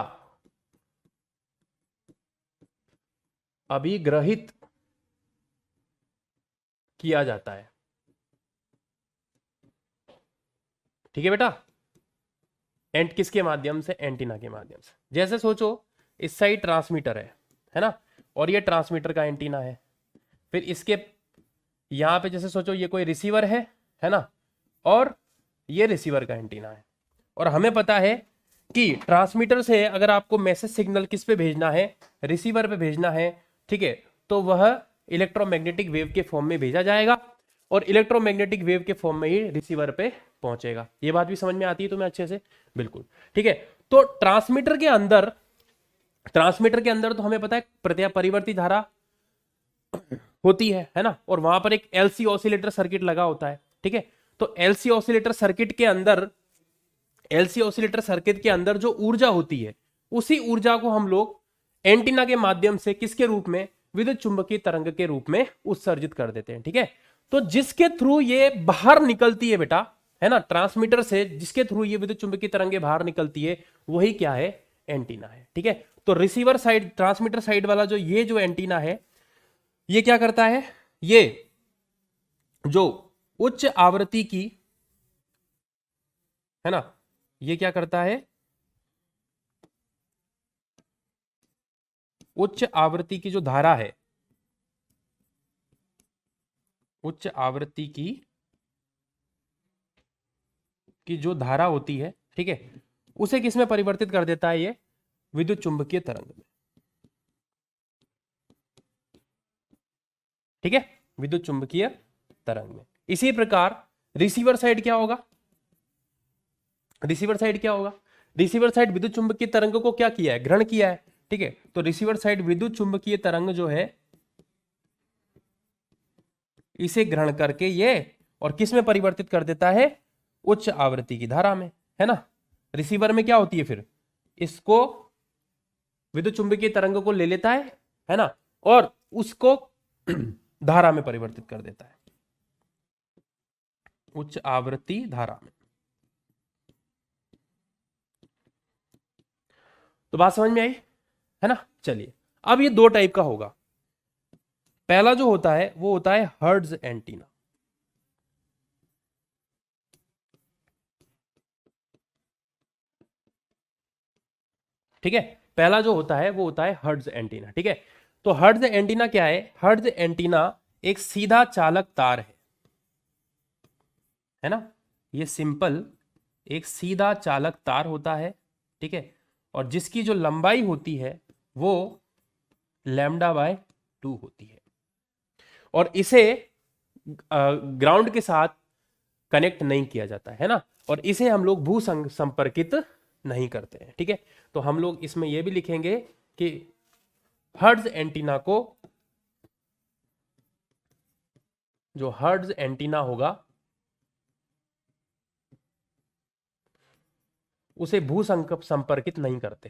[SPEAKER 1] अभिग्रहित किया जाता है, ठीक है बेटा। एंड किसके माध्यम से? एंटीना के माध्यम से। जैसे सोचो इस साइड ट्रांसमीटर है ना, और ये ट्रांसमीटर का एंटीना है। फिर इसके यहां पे जैसे सोचो ये कोई रिसीवर है ना, और ये रिसीवर का एंटीना है। और हमें पता है कि ट्रांसमीटर से अगर आपको मैसेज सिग्नल किस पे भेजना है, रिसीवर पे भेजना है, ठीक है, तो वह इलेक्ट्रोमैग्नेटिक वेव के फॉर्म में भेजा जाएगा और इलेक्ट्रोमैग्नेटिक वेव के फॉर्म में ही रिसीवर पे पहुंचेगा। ये बात भी समझ में आती है तुम्हें अच्छे से? बिल्कुल, ठीक है। तो ट्रांसमीटर के अंदर तो हमें पता है प्रत्या परिवर्ती धारा होती है ना, और वहां पर एक एलसी ऑसिलेटर सर्किट लगा होता है, ठीक है। तो एलसी ऑसिलेटर सर्किट के अंदर जो ऊर्जा होती है, उसी ऊर्जा को हम लोग एंटीना के माध्यम से किसके रूप में? विद्युत चुंबकीय तरंग के रूप में उत्सर्जित कर देते हैं, ठीक है। तो जिसके थ्रू ये बाहर निकलती है बेटा, है ना, ट्रांसमीटर से जिसके थ्रू ये विद्युत चुंबकीय तरंगे बाहर निकलती है, वही क्या है? एंटीना है, ठीक है। तो रिसीवर साइड, ट्रांसमीटर साइड वाला ये जो एंटीना है, ये क्या करता है? ये जो उच्च आवृत्ति की है ना, ये क्या करता है? उच्च आवृत्ति की जो धारा है, उच्च आवृत्ति की जो धारा होती है, ठीक है, उसे किस में परिवर्तित कर देता है? ये विद्युत चुंबकीय तरंग में, ठीक है, विद्युत चुंबकीय तरंग में। इसी प्रकार रिसीवर साइड क्या होगा? रिसीवर साइड विद्युत चुंबकीय तरंग को क्या किया है? ग्रहण किया है, ठीक है। तो रिसीवर साइड विद्युत चुंबकीय तरंग जो है, इसे ग्रहण करके ये और किस में परिवर्तित कर देता है? उच्च आवृत्ति की धारा में, है ना। रिसीवर में क्या होती है फिर? इसको विद्युत चुंबकीय तरंग को ले लेता है ना, और उसको धारा में परिवर्तित कर देता है, उच्च आवृत्ति धारा में। तो बात समझ में आई है ना। चलिए, अब ये 2 टाइप का होगा। पहला जो होता है वो होता है हर्ट्ज एंटीना। ठीक है। पहला जो होता है वो होता है हर्ट्ज एंटीना, ठीक है। तो हर्ट्ज एंटीना क्या है? हर्ट्ज एंटीना एक सीधा चालक तार है ना, ये सिंपल एक सीधा चालक तार होता है, ठीक है, और जिसकी जो लंबाई होती है वो λ/2 होती है, और इसे ग्राउंड के साथ कनेक्ट नहीं किया जाता है ना, और इसे हम लोग भू संपर्कित नहीं करते हैं, ठीक है। तो हम लोग इसमें यह भी लिखेंगे कि हर्ट्ज एंटीना को, जो हर्ट्ज एंटीना होगा उसे भू संपर्कित नहीं करते,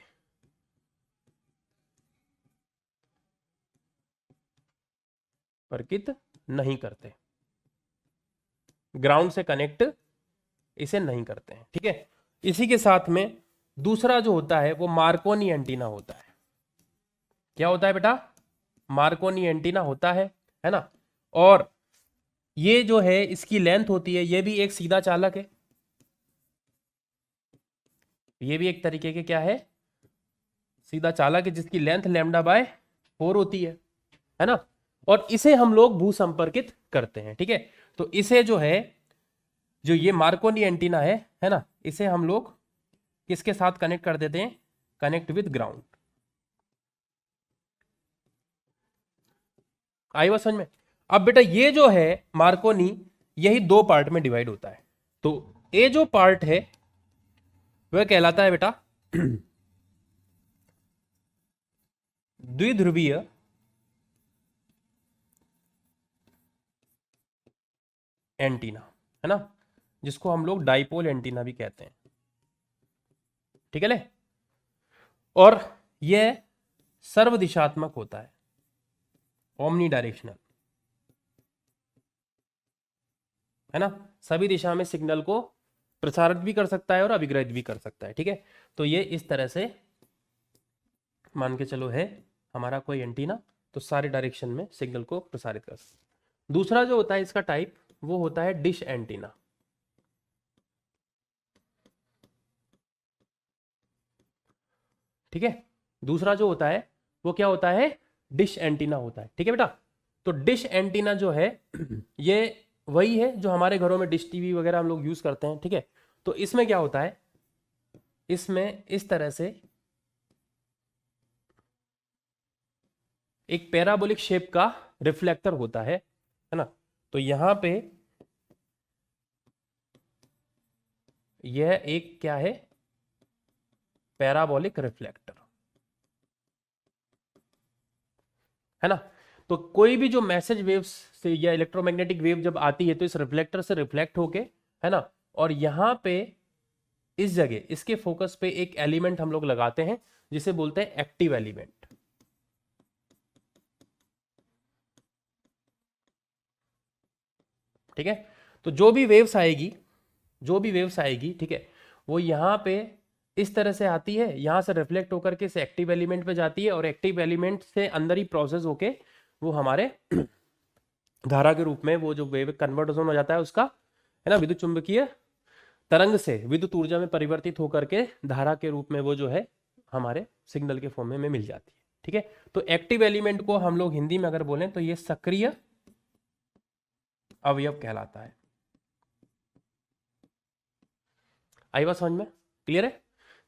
[SPEAKER 1] संपर्कित नहीं करते, ग्राउंड से कनेक्ट इसे नहीं करते हैं, ठीक है। इसी के साथ में दूसरा जो होता है वो मार्कोनी एंटीना होता है। क्या होता है बेटा? मार्कोनी एंटीना होता है ना, और ये जो है इसकी लेंथ होती है, ये भी एक सीधा चालक है, ये भी एक तरीके के क्या है, सीधा चालक है, जिसकी लेंथ λ/4 होती है ना, और इसे हम लोग भू संपर्कित करते हैं, ठीक है। तो इसे जो है, जो ये मार्कोनी एंटीना है ना, इसे हम लोग किसके साथ कनेक्ट कर देते हैं? Connect with ground. आई बात समझ में? अब बेटा ये जो है मार्कोनी, यही दो पार्ट में डिवाइड होता है। तो ये जो पार्ट है वह कहलाता है बेटा द्विध्रुवीय एंटीना, है ना, जिसको हम लोग डाइपोल एंटीना भी कहते हैं, ठीक है ले। और यह सर्वदिशात्मक होता है, ओमनी डायरेक्शनल, है ना, सभी दिशा में सिग्नल को प्रसारित भी कर सकता है और अभिग्रहित भी कर सकता है, ठीक है। तो ये इस तरह से मान के चलो है हमारा कोई एंटीना, तो सारे डायरेक्शन में सिग्नल को प्रसारित कर सकता है। दूसरा जो होता है इसका टाइप, वो होता है डिश एंटीना, ठीक है। दूसरा जो होता है वो क्या होता है? डिश एंटीना होता है, ठीक है बेटा। तो डिश एंटीना जो है ये वही है जो हमारे घरों में डिश टीवी वगैरह हम लोग यूज करते हैं, ठीक है। तो इसमें क्या होता है, इसमें इस तरह से एक पैराबोलिक शेप का रिफ्लेक्टर होता है ना। तो यहां पे यह एक क्या है? पैराबोलिक रिफ्लेक्टर, है ना। तो कोई भी जो मैसेज वेव्स से या इलेक्ट्रोमैग्नेटिक वेव जब आती है तो इस रिफ्लेक्टर से रिफ्लेक्ट होके, है ना, और यहां पे इस जगह इसके फोकस पे एक एलिमेंट हम लोग लगाते हैं जिसे बोलते हैं एक्टिव एलिमेंट, ठीक है। तो जो भी वेव्स आएगी, ठीक है, वो यहां पे इस तरह से आती है, यहां से रिफ्लेक्ट होकर के इस एक्टिव एलिमेंट पे जाती है, और एक्टिव एलिमेंट से अंदर ही प्रोसेस होके वो हमारे धारा के रूप में वो जो वेव कन्वर्जन हो जाता है उसका, है ना, विद्युत चुंबकीय तरंग से विद्युत ऊर्जा में परिवर्तित होकर के धारा के रूप में वो जो है हमारे सिग्नल के फॉर्म में मिल जाती है, ठीक है। तो एक्टिव एलिमेंट को हम लोग हिंदी में अगर बोलें तो ये सक्रिय अवयव कहलाता है। आई बात समझ में? क्लियर है?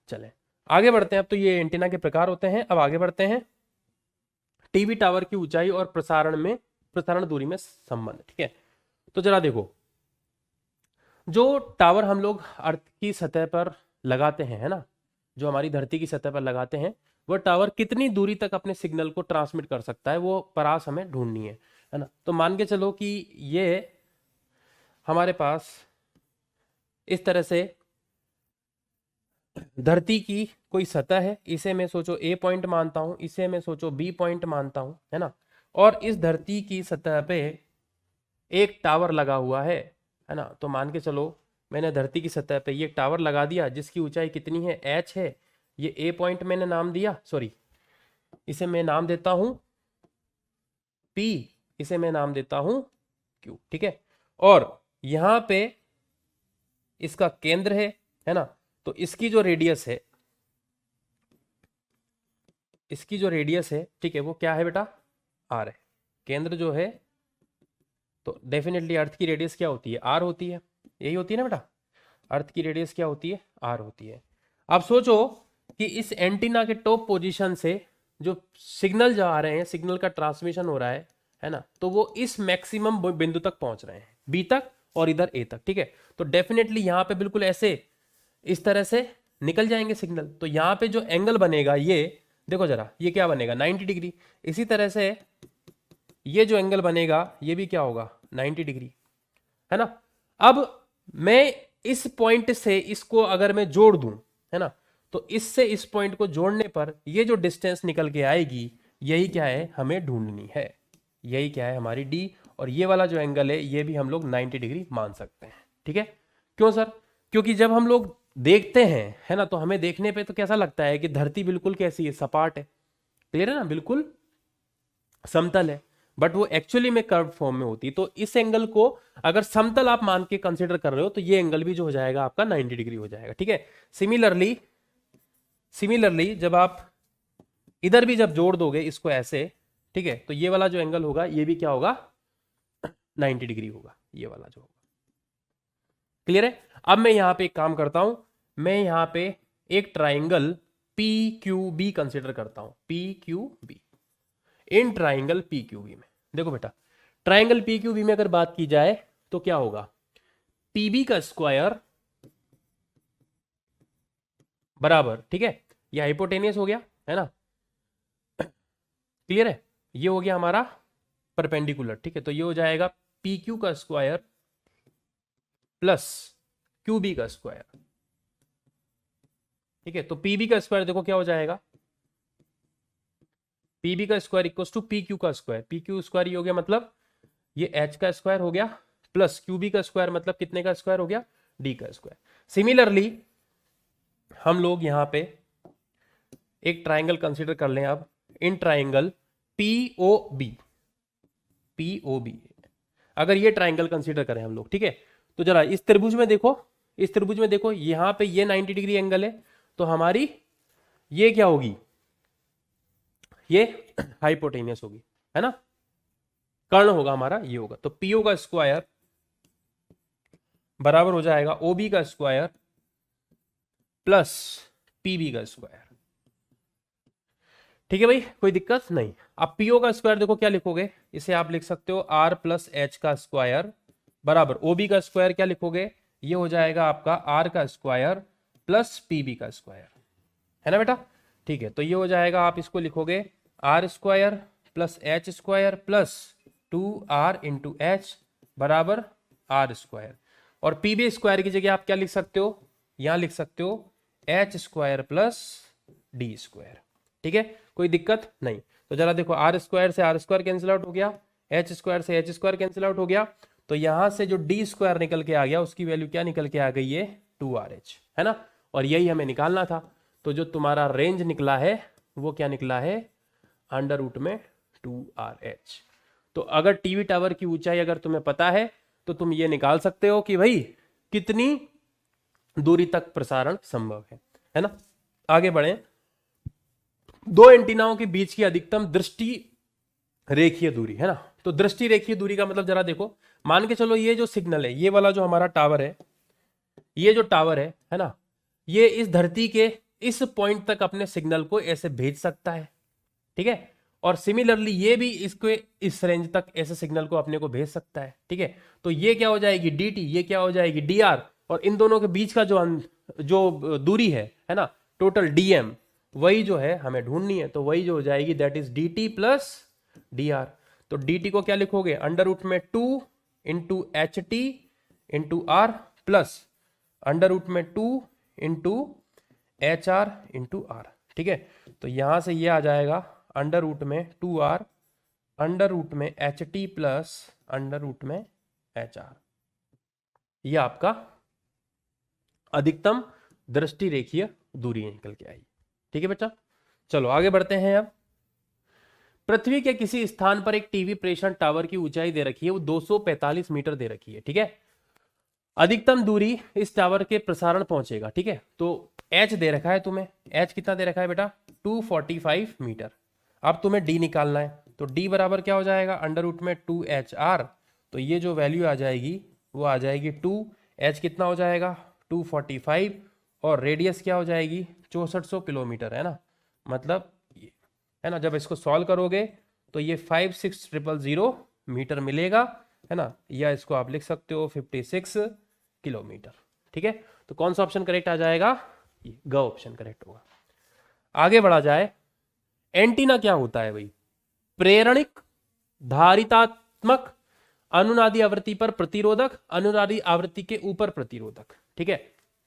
[SPEAKER 1] चले आगे बढ़ते हैं। अब तो ये एंटीना के प्रकार होते हैं, अब आगे बढ़ते हैं टीवी टावर की ऊंचाई और प्रसारण दूरी में संबंध, ठीक है। तो जरा देखो, जो टावर हम लोग अर्थ की सतह पर लगाते हैं, है ना, जो हमारी धरती की सतह पर लगाते हैं, वह टावर कितनी दूरी तक अपने सिग्नल को ट्रांसमिट कर सकता है, वो परास हमें ढूंढनी है ना। तो मान के चलो कि ये हमारे पास इस तरह से धरती की कोई सतह है, इसे मैं सोचो ए पॉइंट मानता हूं, इसे मैं सोचो बी पॉइंट मानता हूं, है ना, और इस धरती की सतह पे एक टावर लगा हुआ है ना। तो मान के चलो मैंने धरती की सतह पे ये टावर लगा दिया जिसकी ऊंचाई कितनी है? h है। ये ए पॉइंट मैंने नाम दिया, सॉरी इसे मैं नाम देता हूं P, इसे मैं नाम देता हूं Q, ठीक है। और यहां पे इसका केंद्र है ना, तो इसकी जो रेडियस है इसकी जो रेडियस है, ठीक है, वो क्या है बेटा, आर है। केंद्र जो है, तो डेफिनेटली अर्थ की रेडियस क्या होती है, आर होती है, यही होती है ना बेटा, अर्थ की रेडियस क्या होती है, आर होती है। अब सोचो कि इस एंटीना के टॉप पोजीशन से जो सिग्नल जो आ रहे हैं, सिग्नल का ट्रांसमिशन हो रहा है ना, तो वो इस मैक्सिमम बिंदु तक पहुंच रहे हैं, बी तक और इधर ए तक, ठीक है। तो डेफिनेटली यहां पे बिल्कुल ऐसे इस तरह से निकल जाएंगे सिग्नल। तो यहां पे जो एंगल बनेगा, ये देखो जरा, ये क्या बनेगा, 90 डिग्री। इसी तरह से ये जो एंगल बनेगा, ये भी क्या होगा, 90 डिग्री, है ना। अब मैं इस पॉइंट से इसको अगर मैं जोड़ दूं, है ना, तो इससे इस पॉइंट को जोड़ने पर ये जो डिस्टेंस निकल के आएगी, यही क्या है, हमें ढूंढनी है, यही क्या है, हमारी डी। और ये वाला जो एंगल है, ये भी हम लोग 90 डिग्री मान सकते हैं, ठीक है। क्यों सर? क्योंकि जब हम लोग देखते हैं, है ना, तो हमें देखने पे तो कैसा लगता है कि धरती बिल्कुल कैसी है, सपाट है, क्लियर है ना, बिल्कुल समतल है, बट वो एक्चुअली में कर्व फॉर्म में होती है। तो इस एंगल को अगर समतल आप मान के कंसीडर कर रहे हो, तो ये एंगल भी जो हो जाएगा आपका 90 डिग्री हो जाएगा, ठीक है। सिमिलरली जब आप इधर भी जब जोड़ दोगे इसको ऐसे, ठीक है, तो ये वाला जो एंगल होगा, ये भी क्या होगा, 90 डिग्री होगा, ये वाला जो होगा, क्लियर है। अब मैं यहां पे एक काम करता हूं, मैं यहां पे एक triangle P Q B consider करता हूं, पी क्यू बी। इन ट्राइंगल पी क्यू बी में देखो बेटा, ट्राइंगल पी क्यू बी में अगर बात की जाए तो क्या होगा, पीबी का स्क्वायर बराबर, ठीक है, यह हाइपोटेनियस हो गया, है ना, क्लियर है, ये हो गया हमारा परपेंडिकुलर, ठीक है। तो ये हो जाएगा पी क्यू का स्क्वायर प्लस क्यू बी का स्क्वायर, ठीक है। तो पीबी का स्क्वायर देखो क्या हो जाएगा, पीबी का square equals to P Q का स्क्वायर, पी क्यू स्क्वायर ही हो गया, मतलब ये एच का स्क्वायर हो गया, प्लस क्यूबी का स्क्वायर मतलब कितने का स्क्वायर हो गया, डी का स्क्वायर। सिमिलरली हम लोग यहां पे एक ट्राइंगल कंसीडर कर लें अब, इन ट्राइंगल पीओबी, पीओबी अगर ये ट्राइंगल कंसीडर करें हम लोग, ठीक है। तो जरा इस त्रिभुज में देखो, इस त्रिभुज में देखो, यहां पे ये 90 डिग्री एंगल है, तो हमारी ये क्या होगी, ये हाइपोटेनियस होगी, है ना, कर्ण होगा हमारा, ये होगा। तो पीओ का स्क्वायर बराबर हो जाएगा ओबी का स्क्वायर प्लस पीबी का स्क्वायर, ठीक है भाई, कोई दिक्कत नहीं। अब पीओ का स्क्वायर देखो क्या लिखोगे, इसे आप लिख सकते हो आर प्लस एच का स्क्वायर बराबर ओबी का स्क्वायर क्या लिखोगे, ये हो जाएगा आपका आर का स्क्वायर प्लस पीबी का स्क्वायर, है ना बेटा, ठीक है। तो ये हो जाएगा, आप इसको लिखोगे R square plus H square plus 2r into H बराबर आर स्क्वायर, और पीबी स्क्वायर की जगह आप क्या लिख सकते हो, यहां लिख सकते हो H square plus D square, ठीक है, कोई दिक्कत नहीं। तो जरा देखो, आर स्क्वायर से आर स्क्वायर कैंसिल आउट हो गया, एच स्क्वायर से एच स्क्वायर कैंसिल आउट हो गया, तो यहां से जो डी स्क्वायर निकल के आ गया, उसकी वैल्यू क्या निकल के आ गई है, 2RH, है ना, और यही हमें निकालना था। तो जो तुम्हारा रेंज निकला है वो क्या निकला है, अंडर रूट में 2RH। तो अगर टीवी टावर की ऊंचाई अगर तुम्हें पता है, तो तुम ये निकाल सकते हो कि भाई कितनी दूरी तक प्रसारण संभव है ना। आगे बढ़े, दो एंटीनाओं के बीच की अधिकतम दृष्टि रेखीय दूरी, है ना। तो दृष्टि रेखीय दूरी का मतलब जरा देखो, मान के चलो ये जो सिग्नल है, ये वाला जो हमारा टावर है, ये जो टावर है ना, ये इस धरती के इस पॉइंट तक अपने सिग्नल को ऐसे भेज सकता है, ठीक है। और सिमिलरली ये भी इसको इस रेंज तक ऐसे सिग्नल को अपने को भेज सकता है, ठीक है। तो ये क्या हो जाएगी dt, ये क्या हो जाएगी dr, और इन दोनों के बीच का जो दूरी है ना, टोटल dm, वही जो है हमें ढूंढनी है। तो वही जो हो जाएगी that is dt plus dr। तो dt को क्या लिखोगे, अंडर रूट में 2 into H T into R plus under root में 2 into H R into R, ठीक है। तो यहां से ये आ जाएगा अंडर रूट में 2r अंडर रूट में H T plus under root में एच आर, ये आपका अधिकतम दृष्टि रेखीय दूरी निकल के आई, ठीक है बच्चा। चलो आगे बढ़ते हैं। अब पृथ्वी के किसी स्थान पर एक टीवी प्रेषण टावर की ऊंचाई दे रखी है, वो 245 मीटर दे रखी है, ठीक है। अधिकतम दूरी इस टावर के प्रसारण पहुंचेगा, ठीक है। तो एच दे रखा है तुम्हें, एच कितना दे रखा है बेटा, 245 मीटर। अब तुम्हें डी निकालना है, तो डी बराबर क्या हो जाएगा, अंडर रूट में 2HR। तो ये जो वैल्यू आ जाएगी वो आ जाएगी 2H कितना हो जाएगा 245, और रेडियस क्या हो जाएगी 6400 किलोमीटर, है ना। मतलब है ना, जब इसको सॉल्व करोगे तो ये 56000 मीटर मिलेगा, है ना, या इसको आप लिख सकते हो 56 किलोमीटर। ठीक है, तो कौन सा ऑप्शन करेक्ट आ जाएगा, ग ऑप्शन करेक्ट होगा। आगे बढ़ा जाए, एंटीना क्या होता है भाई, प्रेरणिक, धारितात्मक, अनुनादी आवृत्ति पर प्रतिरोधक, अनुनादी आवृत्ति के ऊपर प्रतिरोधक। ठीक है,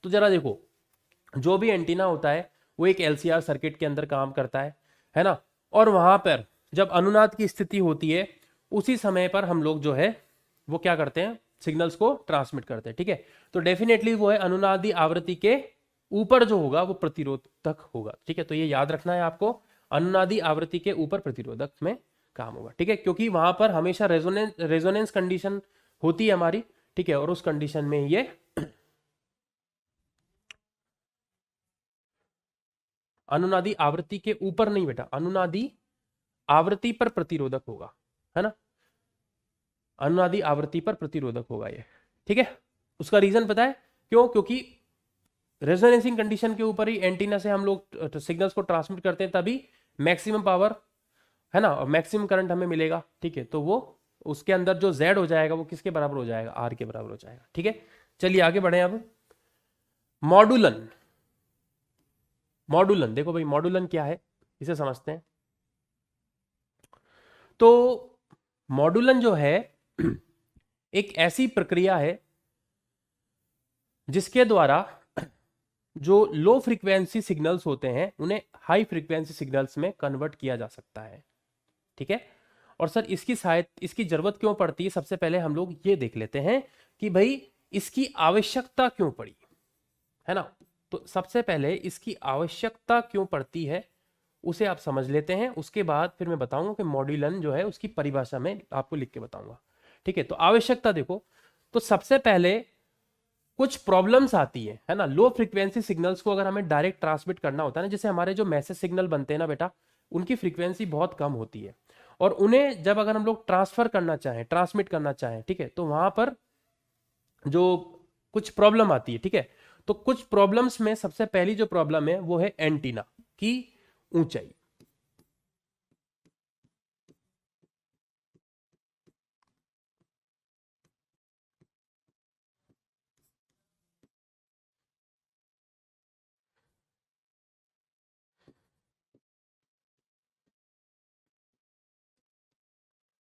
[SPEAKER 1] तो जरा देखो, जो भी एंटीना होता है वो एक LCR सर्किट के अंदर काम करता है ना, और वहां पर जब अनुनाद की स्थिति होती है उसी समय पर हम लोग जो है वो क्या करते हैं, सिग्नल्स को ट्रांसमिट करते हैं। ठीक है, तो डेफिनेटली वो है अनुनादी आवृत्ति के ऊपर जो होगा वो प्रतिरोधक होगा। ठीक है, तो ये याद रखना है आपको, अनुनादी आवृत्ति के ऊपर प्रतिरोधक में काम होगा। ठीक है, क्योंकि वहां पर हमेशा रेजोनेंस कंडीशन होती है हमारी। ठीक है, और उस कंडीशन में ये अनुनादी आवृत्ति के ऊपर नहीं बेटा, अनुनादी आवृत्ति पर प्रतिरोधक होगा, है ना, अनुनादी आवृत्ति पर प्रतिरोधक होगा ये। ठीक है, उसका रीजन पता है क्यों, क्योंकि रेजोनेंसिंग कंडीशन के ऊपर ही एंटीना से हम लोग सिग्नल्स को ट्रांसमिट करते हैं, तभी मैक्सिमम पावर, है ना, और मैक्सिमम करंट हमें मिलेगा। ठीक है, तो वो उसके अंदर जो Z हो जाएगा वो किसके बराबर हो जाएगा, R के बराबर हो जाएगा। ठीक है, चलिए आगे बढ़े। अब मॉडुलन, मॉडुलन देखो भाई, मॉडुलन क्या है इसे समझते हैं। तो मॉडुलन जो है एक ऐसी प्रक्रिया है जिसके द्वारा जो लो फ्रीक्वेंसी सिग्नल्स होते हैं उन्हें हाई फ्रीक्वेंसी सिग्नल्स में कन्वर्ट किया जा सकता है। ठीक है, और सर इसकी जरूरत क्यों पड़ती है, सबसे पहले हम लोग ये देख लेते हैं कि भाई इसकी आवश्यकता क्यों पड़ी, है ना। तो सबसे पहले इसकी आवश्यकता क्यों पड़ती है उसे आप समझ लेते हैं, उसके बाद फिर मैं बताऊंगा कि मॉड्यूलन जो है उसकी परिभाषा में आपको लिख के बताऊंगा। ठीक है, तो आवश्यकता देखो, तो सबसे पहले कुछ प्रॉब्लम्स आती है ना, लो फ्रीक्वेंसी सिग्नल्स को अगर हमें डायरेक्ट ट्रांसमिट करना होता है ना, जैसे हमारे जो मैसेज सिग्नल बनते हैं ना बेटा, उनकी फ्रीक्वेंसी बहुत कम होती है, और उन्हें जब अगर हम लोग ट्रांसफर करना चाहें, ट्रांसमिट करना चाहें, ठीक है, तो वहां पर जो कुछ प्रॉब्लम आती है। ठीक है, तो कुछ प्रॉब्लम्स में सबसे पहली जो प्रॉब्लम है वो है एंटीना की ऊंचाई।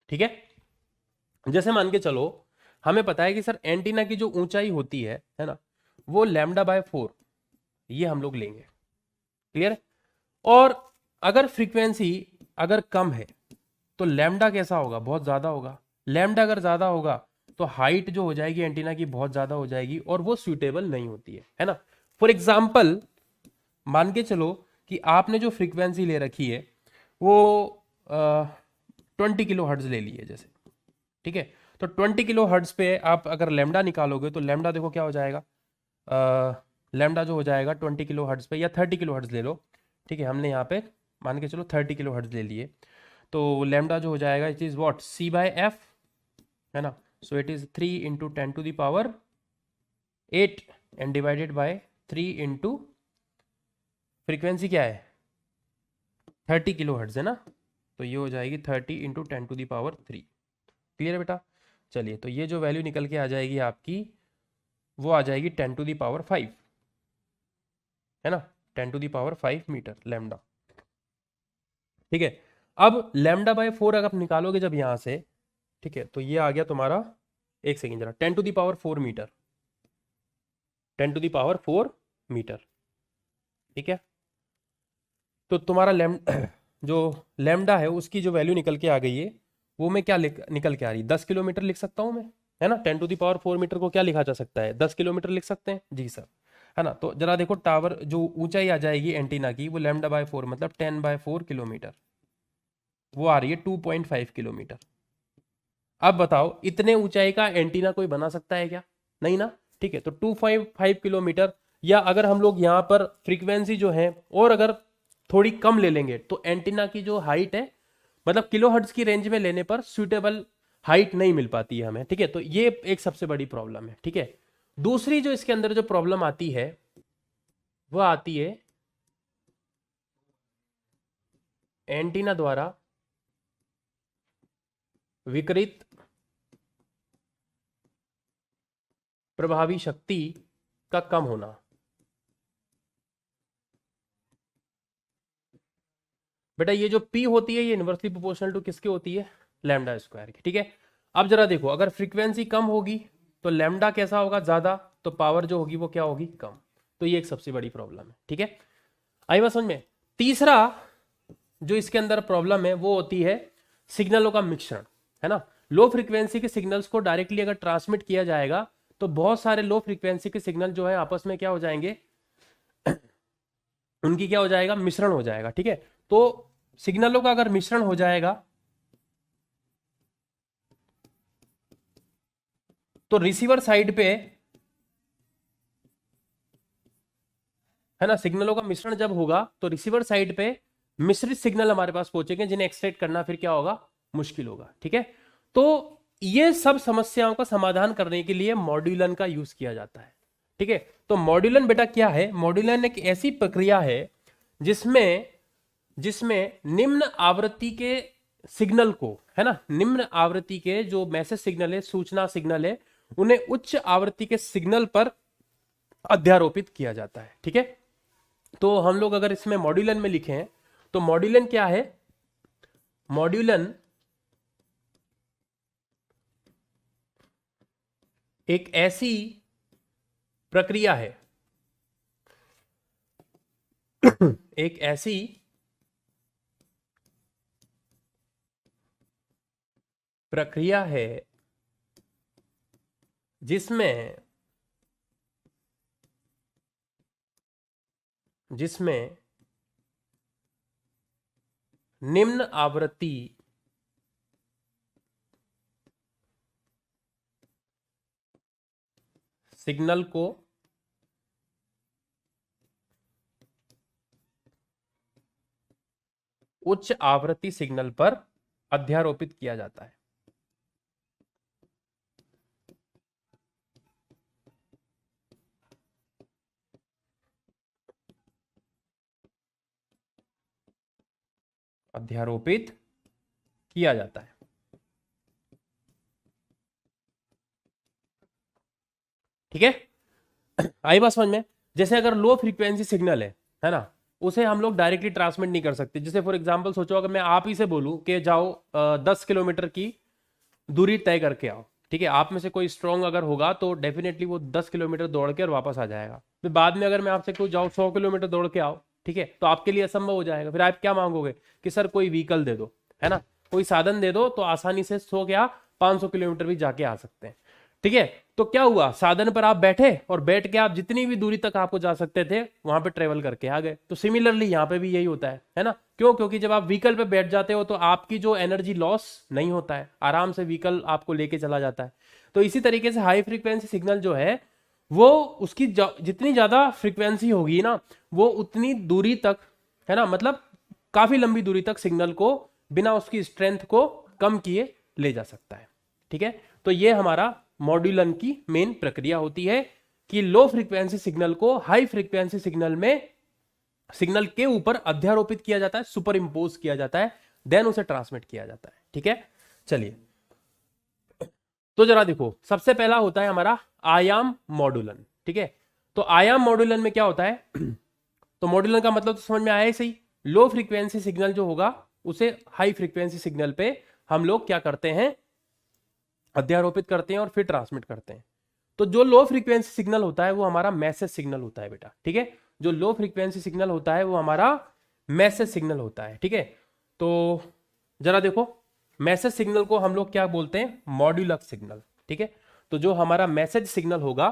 [SPEAKER 1] ठीक है, जैसे मान के चलो, हमें पता है कि सर एंटीना की जो ऊंचाई होती है ना, वो λ/4 ये हम लोग लेंगे। क्लियर है, और अगर फ्रीक्वेंसी अगर कम है तो लैम्डा कैसा होगा, बहुत ज्यादा होगा। लैम्डा अगर ज्यादा होगा तो हाइट जो हो जाएगी एंटीना की बहुत ज्यादा हो जाएगी, और वो सुइटेबल नहीं होती है ना। फॉर एग्जाम्पल मान के चलो कि आपने जो फ्रीक्वेंसी ले रखी है वो 20 किलो हर्ट्ज ले ली है जैसे। ठीक है, तो 20 किलो हर्ट्ज पे आप अगर लैम्डा निकालोगे तो लैम्डा देखो क्या हो जाएगा, लैम्डा जो हो जाएगा 20 किलो हर्ट्ज पे, या 30 किलो हर्ट्ज ले लो। ठीक है, हमने यहाँ पे मान के चलो 30 किलो हर्ट्ज ले लिए, तो लैम्डा जो हो जाएगा इट इज व्हाट, C/F, है ना। So it is 3 × 10⁸ and divided by 3 into frequency क्या है 30 किलो हर्ट्ज, है ना, तो ये हो जाएगी 30 × 10⁻3। क्लियर है बेटा, चलिए, तो ये जो वैल्यू निकल के आ जाएगी आपकी वो आ जाएगी 10⁵, है ना, 10⁵ मीटर लैम्डा। ठीक है, अब λ/4 अगर आप निकालोगे जब यहां से, ठीक है, तो ये आ गया तुम्हारा, एक सेकेंड जरा, 10⁴ मीटर, 10⁴ मीटर। ठीक है, तो तुम्हारा जो लैम्डा है उसकी जो वैल्यू निकल के आ गई है वो मैं क्या निकल के आ रही है, 10 किलोमीटर लिख सकता हूं मैं, है ना। 10⁴ मीटर को क्या लिखा जा सकता है, 10 किलोमीटर लिख सकते हैं जी सर, है ना। तो जरा देखो, टावर जो ऊंचाई आ जाएगी एंटीना की वो λ/4 मतलब 10/4 किलोमीटर, वो आ रही है 2.5 किलोमीटर। अब बताओ इतने ऊंचाई का एंटीना कोई बना सकता है क्या, नहीं ना। ठीक है, तो 2.5 किलोमीटर, या अगर हम लोग यहाँ पर फ्रीक्वेंसी जो है और अगर थोड़ी कम ले लेंगे तो एंटीना की जो हाइट है, मतलब किलोहर्ट्ज की रेंज में लेने पर सुइटेबल हाइट नहीं मिल पाती है हमें, ठीक है। तो ये एक सबसे बड़ी प्रॉब्लम है, ठीक है। दूसरी जो इसके अंदर जो प्रॉब्लम आती है वह आती है एंटीना द्वारा विकिरित प्रभावी शक्ति का कम होना। बेटा ये जो P होती है ये इनवर्सली प्रोपोर्शनल टू किसके होती है, लैम्डा स्क्वायर की, ठीक है। अब जरा देखो, अगर फ्रीक्वेंसी कम होगी तो लैम्डा कैसा होगा, ज्यादा, तो पावर जो होगी वो क्या होगी, कम। तो ये एक सबसे बड़ी प्रॉब्लम है, ठीक है। आई बात समझ में। तीसरा जो इसके अंदर प्रॉब्लम है वो होती है सिग्नलों का मिश्रण, है ना। लो फ्रीक्वेंसी के सिग्नल्स को डायरेक्टली अगर ट्रांसमिट किया जाएगा तो बहुत सारे लो फ्रीक्वेंसी के सिग्नल जो है आपस में क्या हो जाएंगे, उनकी क्या हो जाएगा, मिश्रण हो जाएगा, ठीक है। तो सिग्नलों का अगर मिश्रण हो जाएगा तो रिसीवर साइड पे, है ना, सिग्नलों का मिश्रण जब होगा तो रिसीवर साइड पे मिश्रित सिग्नल हमारे पास पहुंचेंगे जिन्हें एक्सट्रैक्ट करना फिर क्या होगा, मुश्किल होगा, ठीक है। तो ये सब समस्याओं का समाधान करने के लिए मॉड्यूलन का यूज किया जाता है, ठीक है। तो मॉड्यूलन बेटा क्या है, मॉड्यूलन एक ऐसी प्रक्रिया है जिसमें जिसमें निम्न आवृत्ति के सिग्नल को, है ना, निम्न आवृत्ति के जो मैसेज सिग्नल है, सूचना सिग्नल है, उन्हें उच्च आवृत्ति के सिग्नल पर अध्यारोपित किया जाता है, ठीक है। तो हम लोग अगर इसमें मॉड्यूलन में लिखे हैं तो मॉड्यूलन क्या है, मॉड्यूलन एक ऐसी प्रक्रिया है एक ऐसी प्रक्रिया है जिसमें जिसमें निम्न आवृत्ति सिग्नल को उच्च आवृत्ति सिग्नल पर अध्यारोपित किया जाता है। अध्यारोपित किया जाता है, ठीक है। आई बात समझ में। जैसे अगर लो फ्रीक्वेंसी सिग्नल है ना, उसे हम लोग डायरेक्टली ट्रांसमिट नहीं कर सकते। जैसे फॉर एग्जांपल सोचो, अगर मैं आप ही से बोलूं कि जाओ 10 किलोमीटर की दूरी तय करके आओ, ठीक है। आप में से कोई स्ट्रांग अगर होगा तो डेफिनेटली वो 10 किलोमीटर दौड़ के और वापस आ जाएगा। फिर बाद में अगर मैं आपसे कोई जाओ 100 किलोमीटर दौड़ के आओ, ठीक है, तो आपके लिए असंभव हो जाएगा। फिर आप क्या मांगोगे कि सर कोई व्हीकल दे दो, है ना, कोई साधन दे दो, तो आसानी से 100 क्या 500 किलोमीटर भी जाके आ सकते हैं, ठीक है। तो क्या हुआ, साधन पर आप बैठे और बैठ के आप जितनी भी दूरी तक आपको जा सकते थे वहां पे ट्रेवल करके आ गए। तो सिमिलरली यहाँ पे भी यही होता है ना। क्यों, क्योंकि जब आप व्हीकल पे बैठ जाते हो तो आपकी जो एनर्जी लॉस नहीं होता है, आराम से व्हीकल आपको लेके चला जाता है। तो इसी तरीके से हाई फ्रीक्वेंसी सिग्नल जो है वो उसकी जितनी ज्यादा फ्रीक्वेंसी होगी ना, वो उतनी दूरी तक, है ना, मतलब काफी लंबी दूरी तक सिग्नल को बिना उसकी स्ट्रेंथ को कम किए ले जा सकता है, ठीक है। तो ये हमारा मॉड्यूलन की मेन प्रक्रिया होती है कि लो फ्रीक्वेंसी सिग्नल को हाई फ्रीक्वेंसी सिग्नल में, सिग्नल के ऊपर अध्यारोपित किया जाता है, सुपर इंपोज किया जाता है, देन उसे ट्रांसमिट किया जाता है, ठीक है। चलिए, तो जरा देखो, सबसे पहला होता है हमारा आयाम मॉड्यूलन, ठीक है। तो आयाम मॉड्यूलन में क्या होता है तो मॉड्यूलन का मतलब तो समझ में आया ही सही। लो फ्रीक्वेंसी सिग्नल जो होगा उसे हाई फ्रीक्वेंसी सिग्नल पे हम लोग क्या करते हैं, अध्यारोपित करते हैं और फिर ट्रांसमिट करते हैं। तो जो लो फ्रीक्वेंसी सिग्नल होता है वो हमारा मैसेज सिग्नल होता है बेटा, ठीक है। जो लो फ्रीक्वेंसी सिग्नल होता है वो हमारा मैसेज सिग्नल होता है, ठीक है। तो जरा देखो, मैसेज सिग्नल को हम लोग क्या बोलते हैं, मॉड्यूलक सिग्नल, ठीक है। तो जो हमारा मैसेज सिग्नल होगा,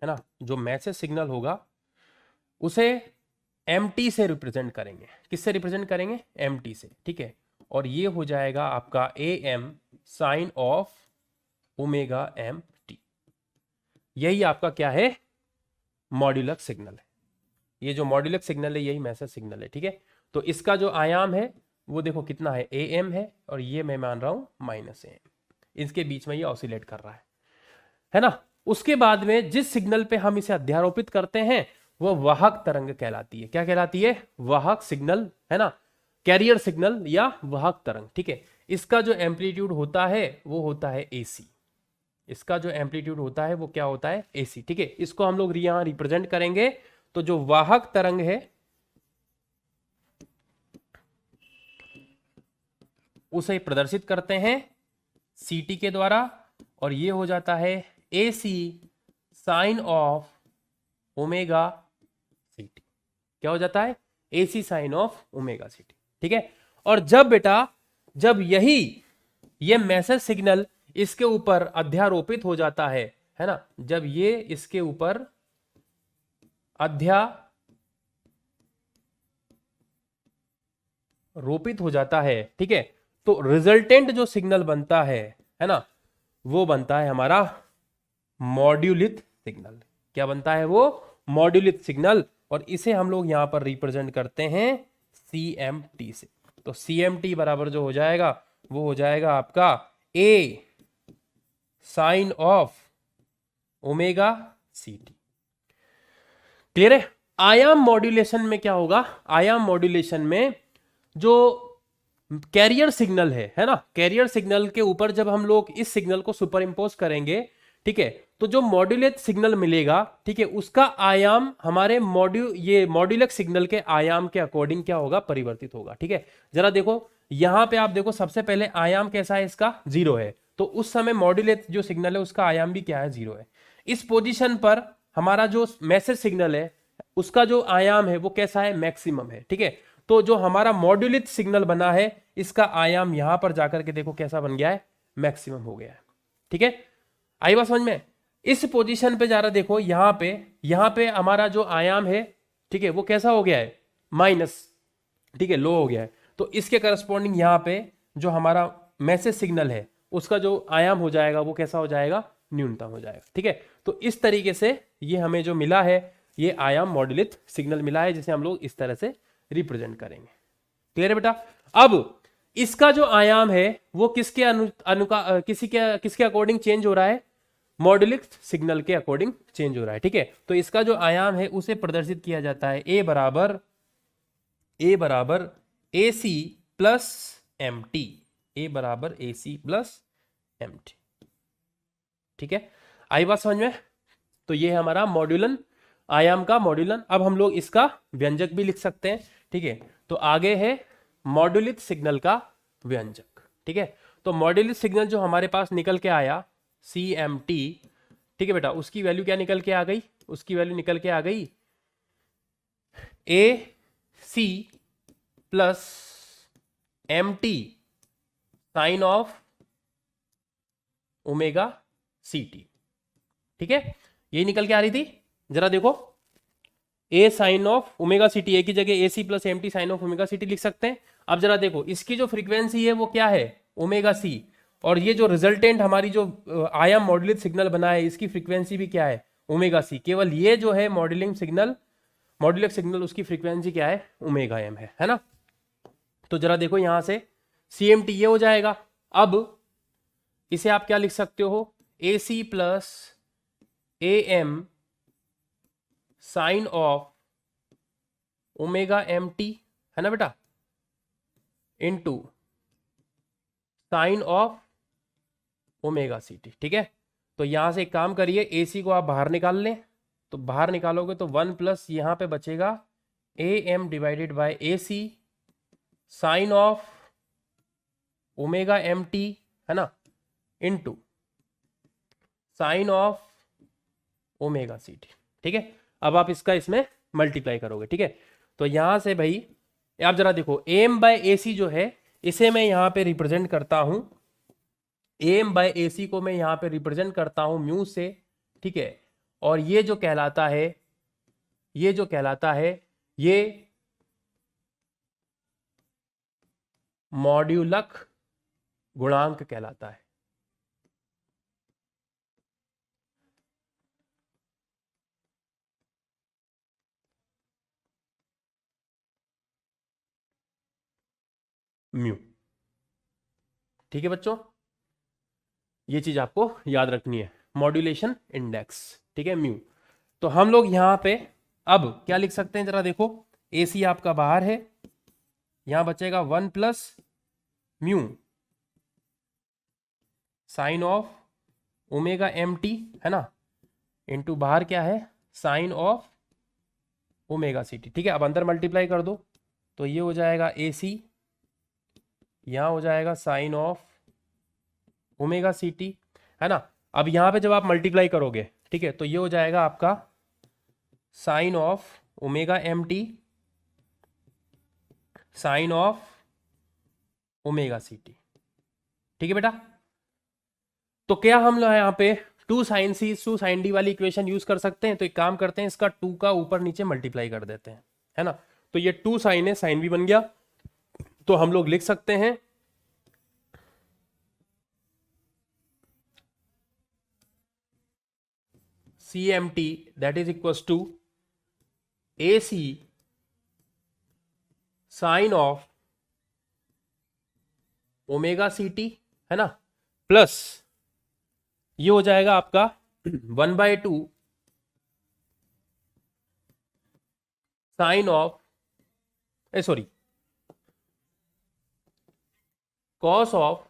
[SPEAKER 1] है ना, जो मैसेज सिग्नल होगा उसे mt से रिप्रेजेंट करेंगे। किससे रिप्रेजेंट करेंगे, mt से, ठीक है। और ये हो जाएगा आपका am sine of omega mt, यही आपका क्या है, मॉड्यूलक सिग्नल है। ये जो मॉड्यूलक सिग्नल है यही मैसेज सिग्नल है, ठीक है। तो इसका जो आयाम है वो देखो कितना है, AM है, और ये मैं मान रहा हूं -AM, इसके बीच में ये ऑसिलेट कर रहा है ना। उसके बाद में जिस सिग्नल पे हम इसे अध्यारोपित करते हैं वो वाहक तरंग कहलाती है। क्या कहलाती है, वाहक सिग्नल, है ना, कैरियर सिग्नल या वाहक तरंग, ठीक है। इसका जो एम्पलीट्यूड होता है वो होता है AC, इसका जो एम्पलीट्यूड होता है वो क्या होता है, AC, ठीक है। इसको हम लोग यहां रिप्रेजेंट करेंगे, तो जो वाहक तरंग है उसे प्रदर्शित करते हैं CT के द्वारा, और ये हो जाता है AC sine of omega CT। क्या हो जाता है, AC sine of omega CT, ठीक है। और जब बेटा, जब यही ये मैसेज सिग्नल इसके ऊपर अध्यारोपित हो जाता है ना, जब ये इसके ऊपर अध्यारोपित हो जाता है, ठीक है, तो रिजल्टेंट जो सिग्नल बनता है ना, वो बनता है हमारा मॉड्यूलित सिग्नल। क्या बनता है वो, मॉड्यूलित सिग्नल, और इसे हम लोग यहां पर रिप्रेजेंट करते हैं CMT से। तो CMT बराबर जो हो जाएगा वो हो जाएगा आपका A sine of omega CT। Clear है। आयाम मॉड्यूलेशन में क्या होगा, आयाम मॉड्यूलेशन में जो कैरियर सिग्नल है ना, कैरियर सिग्नल के ऊपर जब हम लोग इस सिग्नल को सुपर इंपोज करेंगे, ठीक है, तो जो मॉड्यूलेट सिग्नल मिलेगा, ठीक है, उसका आयाम हमारे मॉड्यूलक सिग्नल के आयाम के अकॉर्डिंग क्या होगा, परिवर्तित होगा, ठीक है। जरा देखो यहां पे आप देखो, सबसे पहले आयाम कैसा है, इसका 0 है, तो उस समय मॉड्यूलेट जो सिग्नल है उसका आयाम भी क्या है, 0 है। इस पोजिशन पर हमारा जो मैसेज सिग्नल है उसका जो आयाम है वो कैसा है, मैक्सिमम है, ठीक है। तो जो हमारा मॉड्यूलित सिग्नल बना है इसका आयाम यहां पर जाकर के देखो कैसा बन गया है, मैक्सिमम हो गया है, ठीक है। आई बात समझ में। इस पोजीशन पे जा रहा, देखो यहां पे हमारा जो आयाम है, ठीक है, वो कैसा हो गया है, माइनस, ठीक है, लो हो गया है। तो इसके करस्पॉन्डिंग यहां पे जो हमारा मैसेज सिग्नल है उसका जो आयाम हो जाएगा वो कैसा हो जाएगा, न्यूनतम हो जाएगा, ठीक है। तो इस तरीके से ये हमें जो मिला है ये आयाम मॉड्यूलित सिग्नल मिला है, जिसे हम लोग इस तरह से रिप्रेजेंट करेंगे। क्लियर है बेटा। अब इसका जो आयाम है वो किसके अकॉर्डिंग चेंज हो रहा है, मॉड्यूलिक सिग्नल के अकॉर्डिंग चेंज हो रहा है, ठीक है। तो इसका जो आयाम है उसे प्रदर्शित किया जाता है A बराबर AC प्लस MT, A बराबर AC प्लस MT, ठीक है। आई बात समझ में। तो ये है हमारा मॉड्यूलन, आयाम का मॉड्यूलन। अब हम लोग इसका व्यंजक भी लिख सकते हैं, ठीक है। तो आगे है मॉड्यूलित सिग्नल का व्यंजक, ठीक है। तो मॉड्यूलित सिग्नल जो हमारे पास निकल के आया CMT, ठीक है बेटा, उसकी वैल्यू क्या निकल के आ गई, उसकी वैल्यू निकल के आ गई AC plus MT sine of omega CT, ठीक है, यही निकल के आ रही थी। जरा देखो A sine of omega CT, A की जगह AC plus MT sine of omega CT लिख सकते हैं। अब जरा देखो इसकी जो फ्रीक्वेंसी है वो क्या है, ओमेगा C, और ये जो रिजल्टेंट हमारी जो आयाम मॉड्यूलित सिग्नल बना है इसकी फ्रीक्वेंसी भी क्या है, ओमेगा C। केवल ये जो है मॉड्यूलिंग सिग्नल, मॉड्यूलिक सिग्नल, उसकी फ्रीक्वेंसी क्या है, ओमेगा M है ना। तो जरा देखो यहां से CMT ये हो जाएगा। अब इसे आप क्या लिख सकते हो, AC plus AM sine of omega MT, है ना बेटा, into sine of omega CT, ठीक है। तो यहां से एक काम करिए, AC को आप बाहर निकाल लें, तो बाहर निकालोगे तो 1 प्लस यहां पे बचेगा AM divided by AC sine of omega MT, है ना, into sine of omega CT, ठीक है। अब आप इसका इसमें मल्टीप्लाई करोगे, ठीक है। तो यहां से भाई आप जरा देखो AM बाय AC जो है इसे मैं यहां पे रिप्रेजेंट करता हूं, AM बाय AC को मैं यहां पे रिप्रेजेंट करता हूं म्यू से, ठीक है। और ये जो कहलाता है, ये मॉड्यूलक गुणांक कहलाता है। म्यू। ठीक है बच्चों, ये चीज आपको याद रखनी है, मॉड्यूलेशन इंडेक्स। ठीक है, म्यू। तो हम लोग यहां पे अब क्या लिख सकते हैं, जरा देखो, AC आपका बाहर है, यहां बचेगा 1 plus mu sign of omega MT, है ना, इनटू बाहर क्या है, साइन ऑफ ओमेगा CT। ठीक है, अब अंदर मल्टीप्लाई कर दो, तो ये हो जाएगा AC, यहां हो जाएगा साइन ऑफ ओमेगा CT, है ना। अब यहां पे जब आप मल्टीप्लाई करोगे, ठीक है, तो ये हो जाएगा आपका sine of omega MT sine of omega CT। ठीक है बेटा, तो क्या हम लोग यहाँ पे 2 sin C 2 sin D वाली इक्वेशन यूज कर सकते हैं? तो एक काम करते हैं, इसका 2 का ऊपर नीचे मल्टीप्लाई कर देते हैं, है ना। तो ये 2 sin है, साइन भी बन गया, तो हम लोग लिख सकते हैं CMT that is equal to AC sine of omega CT, है ना, प्लस ये हो जाएगा आपका 1/2 sine of sorry cos of,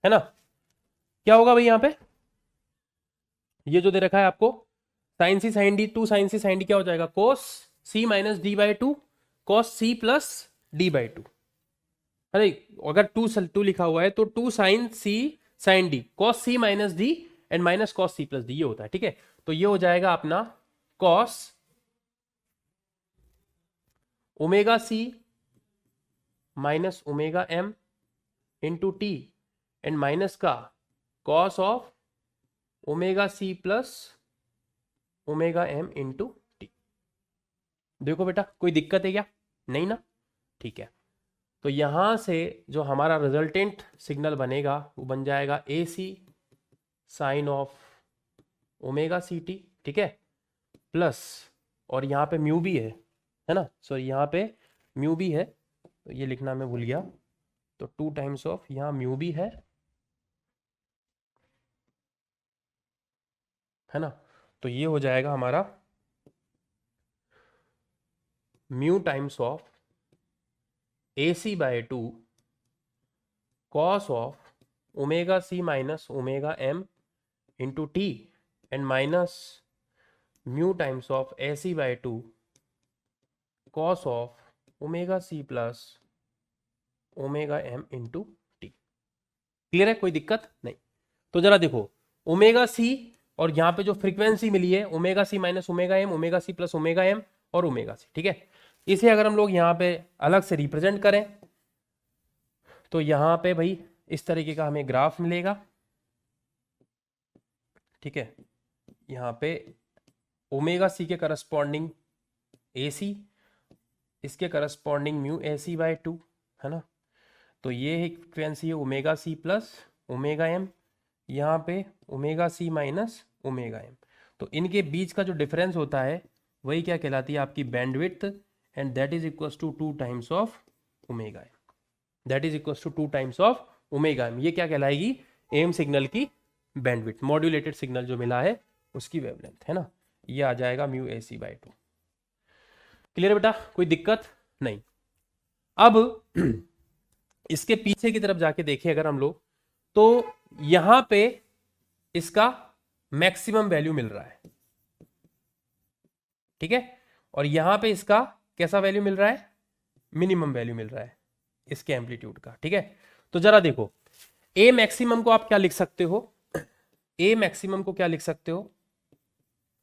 [SPEAKER 1] है ना। क्या होगा भाई यहां पे, ये जो दे रखा है आपको sine C sine D, 2 sin C sin D क्या हो जाएगा, cos C minus D/2 cos C plus D/2। अरे अगर 2 लिखा हुआ है तो 2 sin C sin D cos C minus D and minus cos C plus D, ये होता है। ठीक है, तो ये हो जाएगा अपना cos omega C minus omega M into T and minus का cos of omega C plus omega M into T। देखो बेटा, कोई दिक्कत है क्या? नहीं ना, ठीक है। तो यहां से जो हमारा रिजल्टेंट सिग्नल बनेगा वो बन जाएगा AC sine of omega CT, ठीक है, प्लस और यहाँ पे म्यू भी है ना, सॉरी यहाँ पे म्यू भी है, तो ये लिखना मैं भूल गया, तो 2 टाइम्स ऑफ यहाँ म्यू भी है ना, तो ये हो जाएगा हमारा mu times of AC/2 cos of omega C minus omega M into T and minus mu times of AC/2 cos of omega C plus omega M into T। Clear है, कोई दिक्कत नहीं। तो जरा देखो, ओमेगा C और यहाँ पे जो फ्रीक्वेंसी मिली है omega C minus omega M, omega C plus omega M और ओमेगा C, ठीक है। इसे अगर हम लोग यहाँ पे अलग से रिप्रेजेंट करें तो यहाँ पे भाई इस तरीके का हमें ग्राफ मिलेगा, ठीक है। यहाँ पे ओमेगा C के करस्पॉन्डिंग AC, इसके करस्पॉन्डिंग म्यू AC/2, है ना। तो ये एक फ्रीक्वेंसी है omega C plus omega M, यहाँ पे omega C minus omega M। तो इनके बीच का जो डिफरेंस होता है वही क्या कहलाती है, आपकी bandwidth, and that is equals to 2 times of omega M, that is equals to 2 times of omega M। ये क्या कहलाएगी, एम सिग्नल की बैंडविड्थ, मॉड्यूलेटेड सिग्नल जो मिला है उसकी वेवलेंथ, है ना। ये आ जाएगा म्यू AC/2। क्लियर बेटा, कोई दिक्कत नहीं। अब इसके पीछे की तरफ जाके देखें अगर हम लोग, तो यहां पे इसका मैक्सिमम वैल्यू मिल रहा है, ठीक है, और यहां पे इसका कैसा वैल्यू मिल रहा है, मिनिमम वैल्यू मिल रहा है इसके एम्पलीट्यूड का, ठीक है। तो जरा देखो, ए मैक्सिमम को आप क्या लिख सकते हो, ए मैक्सिमम को क्या लिख सकते हो,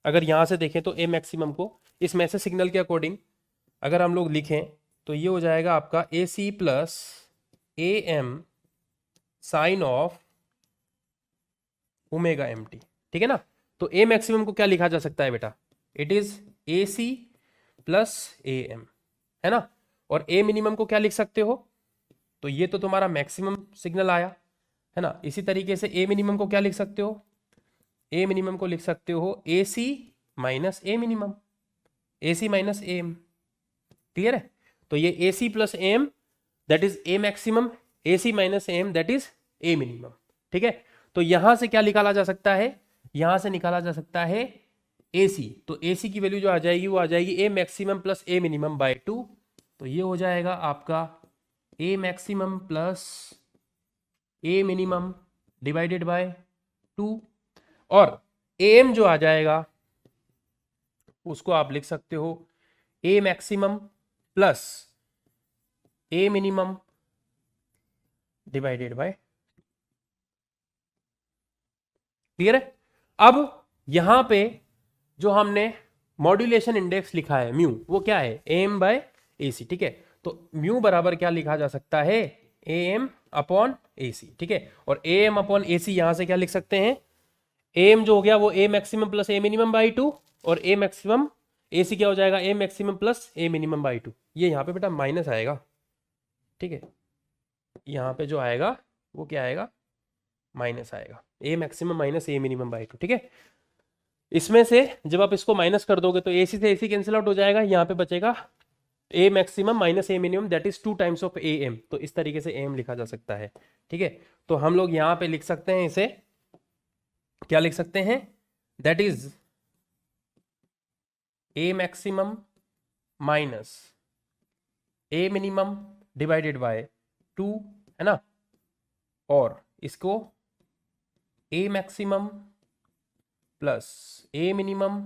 [SPEAKER 1] अगर यहां से देखें तो ए मैक्सिमम को इस मैसेज सिग्नल के अकॉर्डिंग अगर हम लोग लिखें तो ये हो जाएगा आपका AC plus AM sine of omega MT, ठीक है ना। तो ए मैक्सिमम को क्या लिखा जा सकता है बेटा, it is AC plus AM, है ना। और ए मिनिमम को क्या लिख सकते हो, तो ये तो तुम्हारा मैक्सिमम सिग्नल आया, है ना। इसी तरीके से ए मिनिमम को क्या लिख सकते हो, ए मिनिमम को लिख सकते हो AC minus A minimum, AC minus AM, clear है। तो ये AC plus AM that is A maximum, A C minus M that is a minimum. ठीक है, तो यहां से क्या निकाला जा सकता है, यहां से निकाला जा सकता है ए सी। तो ए सी की वैल्यू जो आ जाएगी वो आ जाएगी A maximum plus A minimum by 2। तो ये हो जाएगा आपका A maximum plus A minimum divided by 2। और एम जो आ जाएगा उसको आप लिख सकते हो A maximum plus A minimum divided by. Clear है? अब यहां पे जो हमने मॉड्यूलेशन इंडेक्स लिखा है म्यू, वो क्या है, एम बाय ए सी। ठीक है, तो म्यू बराबर क्या लिखा जा सकता है, ए एम अपॉन ए सी। ठीक है, और ए एम अपॉन ए सी यहां से क्या लिख सकते हैं, एम जो हो गया वो A maximum plus A minimum by 2, और ए मैक्सिमम ए सी क्या हो जाएगा, A maximum plus A minimum by 2। ये यहाँ पे बेटा माइनस आएगा। ठीक है, यहाँ पे जो आएगा वो क्या आएगा, माइनस आएगा, A maximum minus A minimum by 2। ठीक है, इसमें से जब आप इसको माइनस कर दोगे तो ए सी से ए सी कैंसिल आउट हो जाएगा, यहाँ पे बचेगा A maximum minus A minimum that is 2 times of A M. तो इस तरीके से ए एम लिखा जा सकता है। ठीक है, तो हम लोग यहाँ पे लिख सकते हैं इसे, क्या लिख सकते हैं, that is A maximum minus A minimum divided by 2, है ना, और इसको A maximum plus A minimum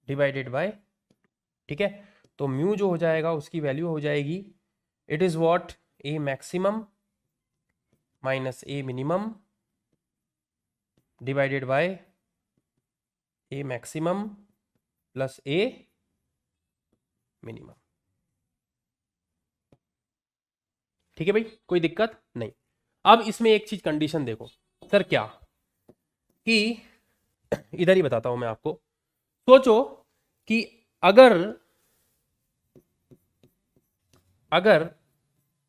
[SPEAKER 1] divided by. ठीक है, तो म्यू जो हो जाएगा उसकी वैल्यू हो जाएगी, it is what, A maximum minus A minimum divided bye A maximum plus A minimum. ठीक है भाई, कोई दिक्कत नहीं। अब इसमें एक चीज कंडीशन देखो सर, क्या कि इधर ही बताता हूं मैं आपको। सोचो कि अगर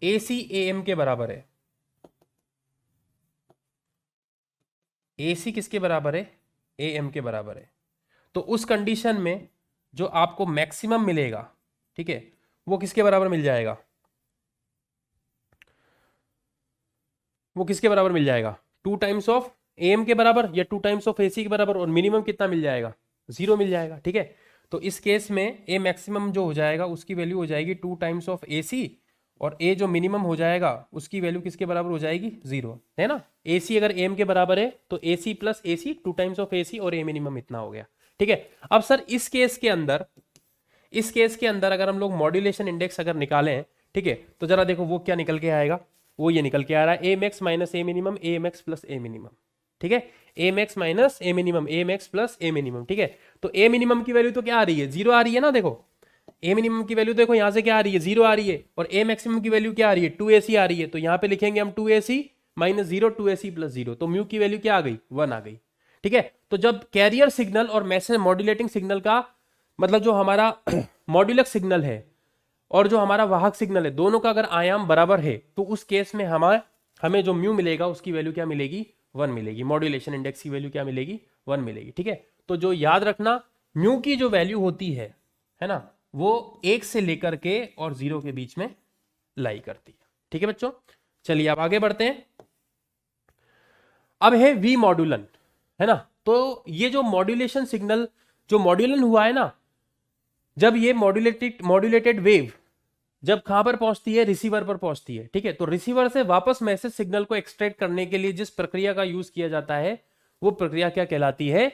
[SPEAKER 1] ए सी ए एम के बराबर है, ए सी किसके बराबर है, ए एम के बराबर है, तो उस कंडीशन में जो आपको मैक्सिमम मिलेगा, ठीक है, वो किसके बराबर मिल जाएगा, वो किसके बराबर मिल जाएगा, 2 टाइम्स ऑफ ए एम के बराबर या 2 टाइम्स ऑफ ए सी के बराबर, और मिनिमम कितना मिल जाएगा, 0 मिल जाएगा। ठीक है, तो इस केस में ए मैक्सिमम जो हो जाएगा उसकी वैल्यू हो जाएगी 2 टाइम्स ऑफ ए सी, और ए जो मिनिमम हो जाएगा उसकी वैल्यू किसके बराबर हो जाएगी, 0, है ना। ए सी अगर एम के बराबर है तो A C plus A C 2 times of A C और ए मिनिमम इतना हो गया। ठीक है, अब सर इस केस के अंदर अगर हम लोग मॉड्यूलेशन इंडेक्स अगर निकालें, ठीक है, तो जरा देखो वो क्या निकल के आएगा, वो ये निकल के आ रहा है, A max minus A minimum, A max plus A minimum. ठीक है, A max minus A minimum, A max plus A minimum. ठीक है, तो ए मिनिमम की वैल्यू तो क्या आ रही है, 0 आ रही है ना, देखो ए मिनिमम की वैल्यू देखो यहां से क्या आ रही है, 0 आ रही है, और ए मैक्सिमम की वैल्यू क्या आ रही है, 2ac आ रही है। तो यहां पे लिखेंगे हम 2ac माइनस 0, 2ac प्लस 0, तो म्यू की वैल्यू क्या आ गई, 1 आ गई। ठीक है, तो जब कैरियर सिग्नल और मैसेज मॉड्यूलेटिंग सिग्नल का मतलब जो हमारा मॉड्यूलक सिग्नल है और जो हमारा वाहक सिग्नल है, दोनों का अगर आयाम बराबर है, तो उस केस में हमें जो म्यू मिलेगा उसकी वैल्यू क्या मिलेगी, 1 मिलेगी। मॉड्यूलेशन इंडेक्स की वैल्यू क्या मिलेगी, 1 मिलेगी। ठीक है, तो जो याद रखना, म्यू की जो वैल्यू होती है ना, वो 1 से लेकर के और 0 के बीच में लाई करती है। ठीक है बच्चों, चलिए अब आगे बढ़ते हैं। अब है वी मॉड्यूलन, है ना। तो ये जो मॉड्यूलेशन सिग्नल, जो मॉड्यूलन हुआ है ना, जब ये मॉड्यूलेटेड वेव जब कहां पर पहुंचती है, रिसीवर पर पहुंचती है। ठीक है, तो रिसीवर से वापस मैसेज सिग्नल को एक्सट्रैक्ट करने के लिए जिस प्रक्रिया का यूज किया जाता है, वो प्रक्रिया क्या कहलाती है,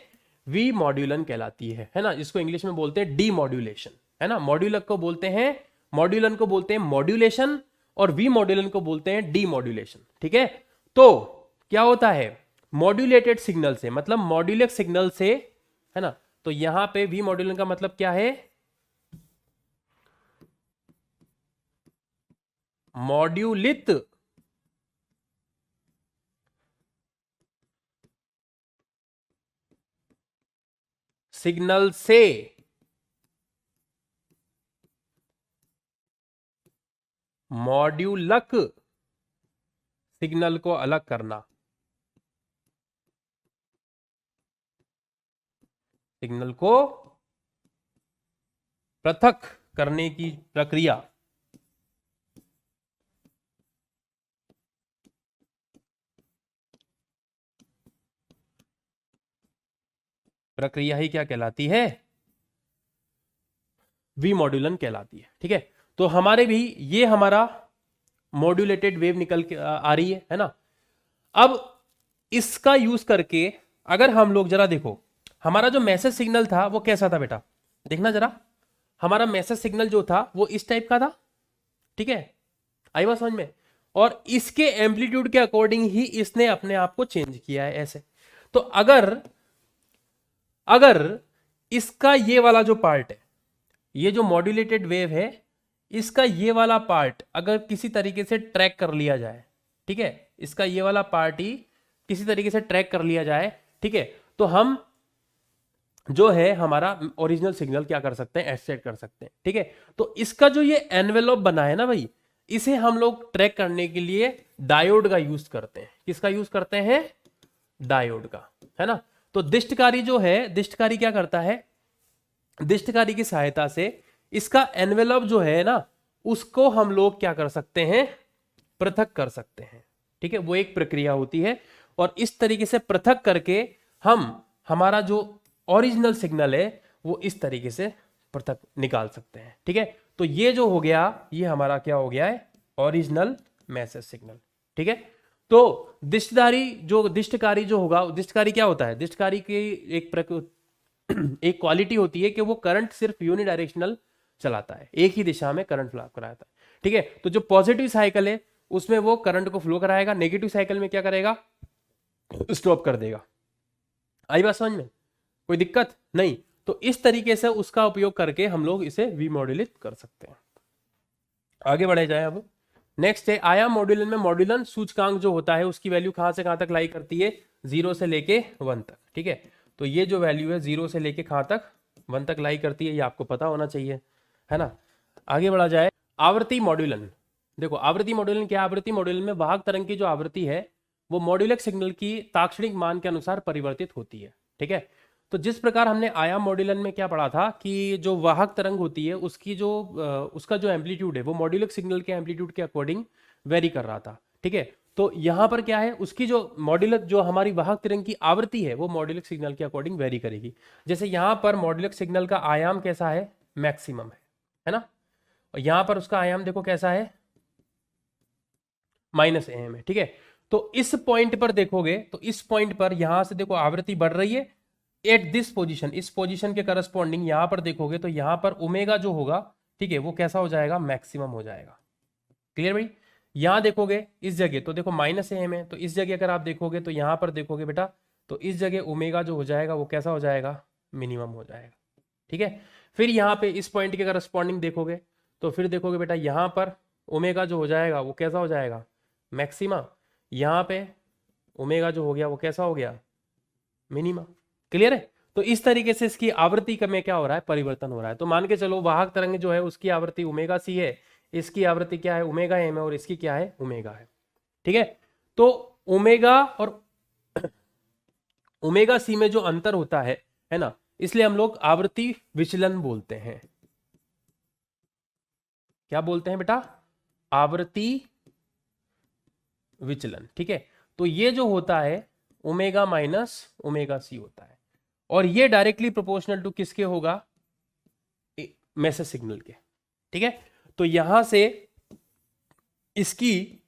[SPEAKER 1] वी मॉड्यूलन कहलाती है ना। जिसको इंग्लिश में बोलते हैं डी मॉड्यूलेशन, है ना। मॉड्यूलक को बोलते हैं, मॉड्यूलन को बोलते हैं मॉड्यूलेशन, और वी मॉड्यूलन को बोलते हैं डी मॉड्यूलेशन। ठीक है, तो क्या होता है, मॉड्यूलेटेड सिग्नल से मतलब मॉड्यूलक सिग्नल से, है ना। तो यहां पे वी मॉड्यूलन का मतलब क्या है, मॉड्यूलित सिग्नल से मॉड्यूलक सिग्नल को अलग करना, सिग्नल को पृथक करने की प्रक्रिया प्रक्रिया ही क्या कहलाती है, विमॉड्यूलन कहलाती है। ठीक है, तो हमारे भी ये हमारा मॉड्यूलेटेड वेव निकल के आ रही है ना। अब इसका यूज करके अगर हम लोग जरा देखो, हमारा जो मैसेज सिग्नल था वो कैसा था बेटा, देखना जरा, हमारा मैसेज सिग्नल जो था वो इस टाइप का था। ठीक है, आई बात समझ में, और इसके एम्पलीट्यूड के अकॉर्डिंग ही इसने अपने आप को चेंज किया है ऐसे। तो अगर इसका ये वाला जो पार्ट है, ये जो मॉड्यूलेटेड वेव है, इसका ये वाला पार्ट अगर किसी तरीके से ट्रैक कर लिया जाए, ठीक है, इसका ये वाला पार्ट ही किसी तरीके से ट्रैक कर लिया जाए, ठीक है, तो हम जो है हमारा ओरिजिनल सिग्नल क्या कर सकते हैं, एक्सट्रैक्ट कर सकते हैं। ठीक है, तो इसका जो ये एनवेलप बना है ना भाई, इसे हम लोग ट्रैक करने के लिए डायोड का यूज करते हैं। किसका यूज करते हैं, डायोड का, है ना। तो दिष्टकारी जो है, दिष्टकारी क्या करता है, दिष्टकारी की सहायता से इसका एनवेलप जो है ना, उसको हम लोग क्या कर सकते हैं, पृथक कर सकते हैं। ठीक है, वो एक प्रक्रिया होती है, और इस तरीके से पृथक करके हम हमारा जो ओरिजिनल सिग्नल है वो इस तरीके से पृथक निकाल सकते हैं। ठीक है, तो ये जो हो गया, ये हमारा क्या हो गया है, ओरिजिनल मैसेज सिग्नल। ठीक है, तो दिष्टकारी जो होगा, दिष्टकारी क्या होता है, दिष्टकारी की एक क्वालिटी होती है कि वो करंट सिर्फ यूनिडायरेक्शनल चलाता है, एक ही दिशा में करंट फ्लो कराता है। ठीक है, तो जो पॉजिटिव साइकिल है उसमें वो करंट को फ्लो कराएगा, नेगेटिव साइकिल में क्या करेगा, स्टॉप कर देगा। आई बात समझ में, कोई दिक्कत नहीं। तो इस तरीके से उसका उपयोग करके हम लोग इसे विमॉड्यूलेट कर सकते हैं। आगे बढ़े जाए। अब नेक्स्ट है आयाम मॉड्यूलन में मॉड्यूलन सूचकांक जो होता है उसकी वैल्यू कहां से कहां तक लाई करती है, 0 से लेके 1 तक। ठीक है, तो ये जो वैल्यू है 0 से लेके कहां तक, 1 तक लाई करती है, ये आपको पता होना चाहिए, है ना। आगे बढ़ा जाए। आवृत्ति मॉड्यूलन, देखो आवर्ती मॉड्यूलन क्या, आवृत्ति मॉड्यूलन में वाहक तरंग की जो आवृत्ति है वो मॉड्यूलक सिग्नल की ताक्षणिक मान के अनुसार परिवर्तित होती है। ठीक है, तो जिस प्रकार हमने आयाम मॉड्यूलन में क्या पढ़ा था कि जो वाहक तरंग होती है उसकी जो उसका जो एम्पलीट्यूड है वो मॉड्यूलक सिग्नल के एम्पलीट्यूड के अकॉर्डिंग वेरी कर रहा था। ठीक है, तो यहां पर क्या है, उसकी जो मॉड्यूलक जो हमारी वाहक तरंग की आवृत्ति है वो मॉड्यूलक सिग्नल के अकॉर्डिंग वेरी करेगी। जैसे यहां पर मॉड्यूलक सिग्नल का आयाम कैसा है, मैक्सिमम है ना, और यहां पर उसका आयाम देखो कैसा है, -am है। ठीक है, तो इस पॉइंट पर देखोगे तो इस पॉइंट पर यहां से देखो आवृत्ति बढ़ रही है एट दिस पोजीशन, इस पोजीशन के करस्पॉन्डिंग यहां पर देखोगे तो यहां पर ओमेगा जो होगा, ठीक है, वो कैसा हो जाएगा, मैक्सिमम हो जाएगा। क्लियर भाई, यहां देखोगे इस जगह तो देखो -am है, तो इस जगह अगर आप देखोगे तो यहां पर देखोगे बेटा तो इस जगह ओमेगा जो हो जाएगा वो कैसा हो जाएगा, मिनिमम हो जाएगा। ठीक है, फिर यहाँ पे इस पॉइंट के करस्पॉन्डिंग देखोगे तो फिर देखोगे बेटा यहां पर ओमेगा जो हो जाएगा वो कैसा हो जाएगा, मैक्सिमा, यहाँ पे ओमेगा जो हो गया वो कैसा हो गया, मिनिमा। क्लियर है, तो इस तरीके से इसकी आवृत्ति में क्या हो रहा है, परिवर्तन हो रहा है। तो मान के चलो वाहक तरंग जो है उसकी आवृत्ति ओमेगा सी है, इसकी आवृत्ति क्या है, ओमेगा एम है, और इसकी क्या है, ओमेगा है। ठीक है, तो ओमेगा और ओमेगा सी में जो अंतर होता है ना, इसलिए हम लोग आवृत्ति विचलन बोलते हैं। क्या बोलते हैं बेटा, आवृत्ति विचलन। ठीक है, तो ये जो होता है ओमेगा माइनस ओमेगा सी होता है, और ये डायरेक्टली प्रोपोर्शनल टू किसके होगा, मैसेज सिग्नल के। ठीक है, तो यहां से इसकी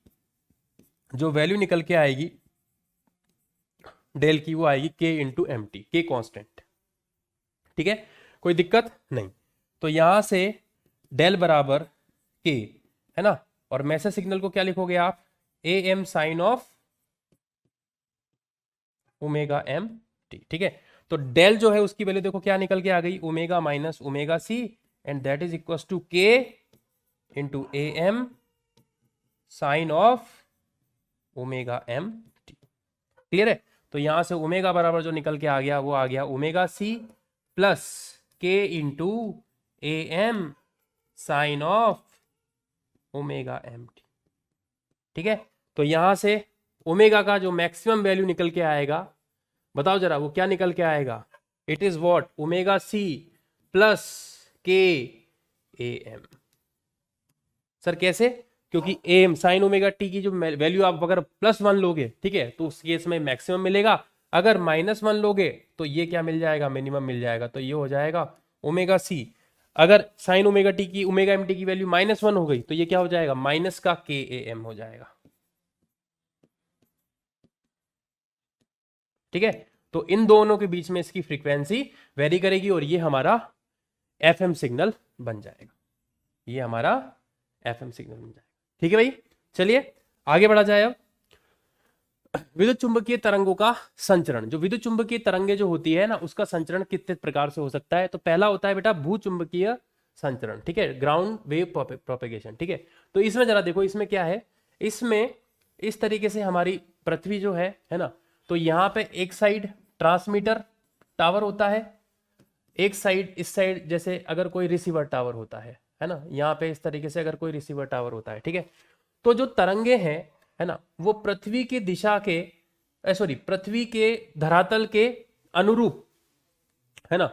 [SPEAKER 1] जो वैल्यू निकल के आएगी डेल की, वो आएगी k इंटू एम टी, के कॉन्स्टेंट। ठीक है, कोई दिक्कत नहीं। तो यहां से डेल बराबर k, है ना, और मैसेज सिग्नल को क्या लिखोगे आप, A M sine of omega M T. ठीक है, तो डेल जो है उसकी वैल्यू देखो क्या निकल के आ गई, omega minus omega C, and that is equal to K into A M sine of omega M T. Clear है, तो यहां से ओमेगा बराबर जो निकल के आ गया वो आ गया omega C plus K into A M sine of omega M T. ठीक है, तो यहां से ओमेगा का जो मैक्सिमम वैल्यू निकल के आएगा, बताओ जरा वो क्या निकल के आएगा, it is what, omega C plus K A M. Sir कैसे, क्योंकि एम साइन ओमेगा टी की जो वैल्यू आप अगर +1 लोगे, ठीक है, तो उस केस में मैक्सिमम मिलेगा, अगर -1 लोगे तो ये क्या मिल जाएगा, मिनिमम मिल जाएगा, तो ये हो जाएगा ओमेगा सी। अगर साइन ओमेगा टी की ओमेगा एम टी की वैल्यू -1 हो गई तो ये क्या हो जाएगा, माइनस का के ए एम हो जाएगा। ठीक है, तो इन दोनों के बीच में इसकी फ्रीक्वेंसी वेरी करेगी और ये हमारा एफएम सिग्नल बन जाएगा, ये हमारा एफएम सिग्नल बन जाएगा। ठीक है भाई, चलिए आगे बढ़ा जाए। अब विद्युत चुंबकीय तरंगों का संचरण, जो विद्युत चुंबकीय तरंगे जो होती है ना, उसका संचरण कितने प्रकार से हो सकता है। तो पहला होता है बेटा भू चुंबकीय संचरण, ठीक है, ग्राउंड वेव प्रोपेगेशन। ठीक है, तो इसमें जरा देखो, इसमें क्या है, इसमें इस तरीके से हमारी पृथ्वी जो है ना, तो यहाँ पे एक साइड ट्रांसमीटर टावर होता है, एक साइड इस साइड जैसे अगर कोई रिसीवर टावर होता है ना, यहाँ पे इस तरीके से अगर कोई रिसीवर टावर होता है। ठीक है, तो जो तरंगे हैं है ना, वो पृथ्वी की दिशा के सॉरी पृथ्वी के धरातल के अनुरूप है ना,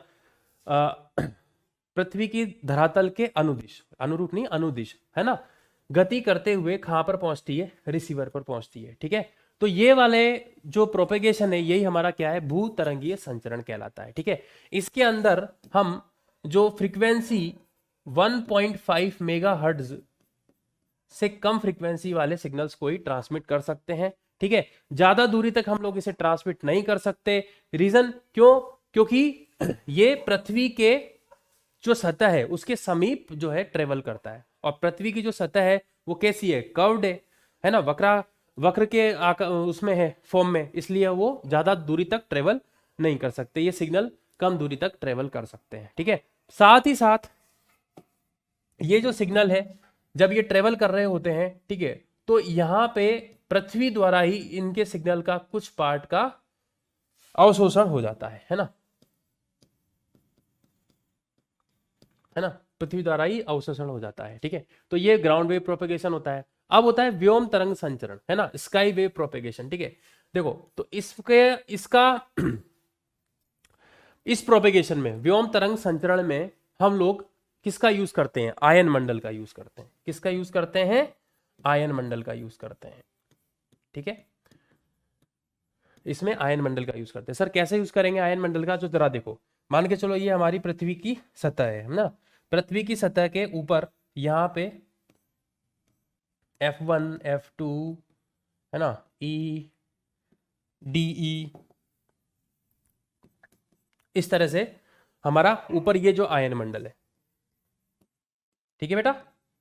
[SPEAKER 1] पृथ्वी की धरातल के अनुदिश, अनुरूप नहीं अनुदिश है ना, गति करते हुए कहां पर पहुंचती है, रिसीवर पर पहुंचती है। ठीक है, तो ये वाले जो प्रोपेगेशन है यही हमारा क्या है, भू तरंगीय संचरण कहलाता है। ठीक है, इसके अंदर हम जो फ्रीक्वेंसी 1.5 मेगाहर्ट्ज से कम फ्रीक्वेंसी वाले सिग्नल्स को ही ट्रांसमिट कर सकते हैं। ठीक है, ज्यादा दूरी तक हम लोग इसे ट्रांसमिट नहीं कर सकते। रीजन क्यों, क्योंकि ये पृथ्वी के जो सतह है उसके समीप जो है ट्रेवल करता है, और पृथ्वी की जो सतह है वो कैसी है, कर्व्ड है ना, वक्र के उसमें है फॉर्म में, इसलिए वो ज्यादा दूरी तक ट्रेवल नहीं कर सकते, ये सिग्नल कम दूरी तक ट्रेवल कर सकते हैं। ठीक है, साथ ही साथ ये जो सिग्नल है जब ये ट्रेवल कर रहे होते हैं, ठीक है, तो यहां पे पृथ्वी द्वारा ही इनके सिग्नल का कुछ पार्ट का अवशोषण हो जाता है ना, है ना, पृथ्वी द्वारा ही अवशोषण हो जाता है। ठीक है, तो ये ग्राउंड वेव प्रोपेगेशन होता है। अब होता है व्योम तरंग संचरण, है ना, स्काई वेव प्रोपेगेशन। ठीक है, देखो तो इसका इस प्रोपेगेशन में, व्योम तरंग संचरण में हम लोग किसका यूज करते हैं, आयन मंडल का यूज करते हैं। किसका यूज करते हैं, आयन मंडल का यूज करते हैं। ठीक है, इसमें आयन मंडल का यूज करते हैं। सर कैसे यूज करेंगे आयन मंडल का, जो जरा देखो, मान के चलो ये हमारी पृथ्वी की सतह है ना, पृथ्वी की सतह के ऊपर यहाँ पे F1 F2 है ना, E डी ई, इस तरह से हमारा ऊपर ये जो आयन मंडल है, ठीक है बेटा,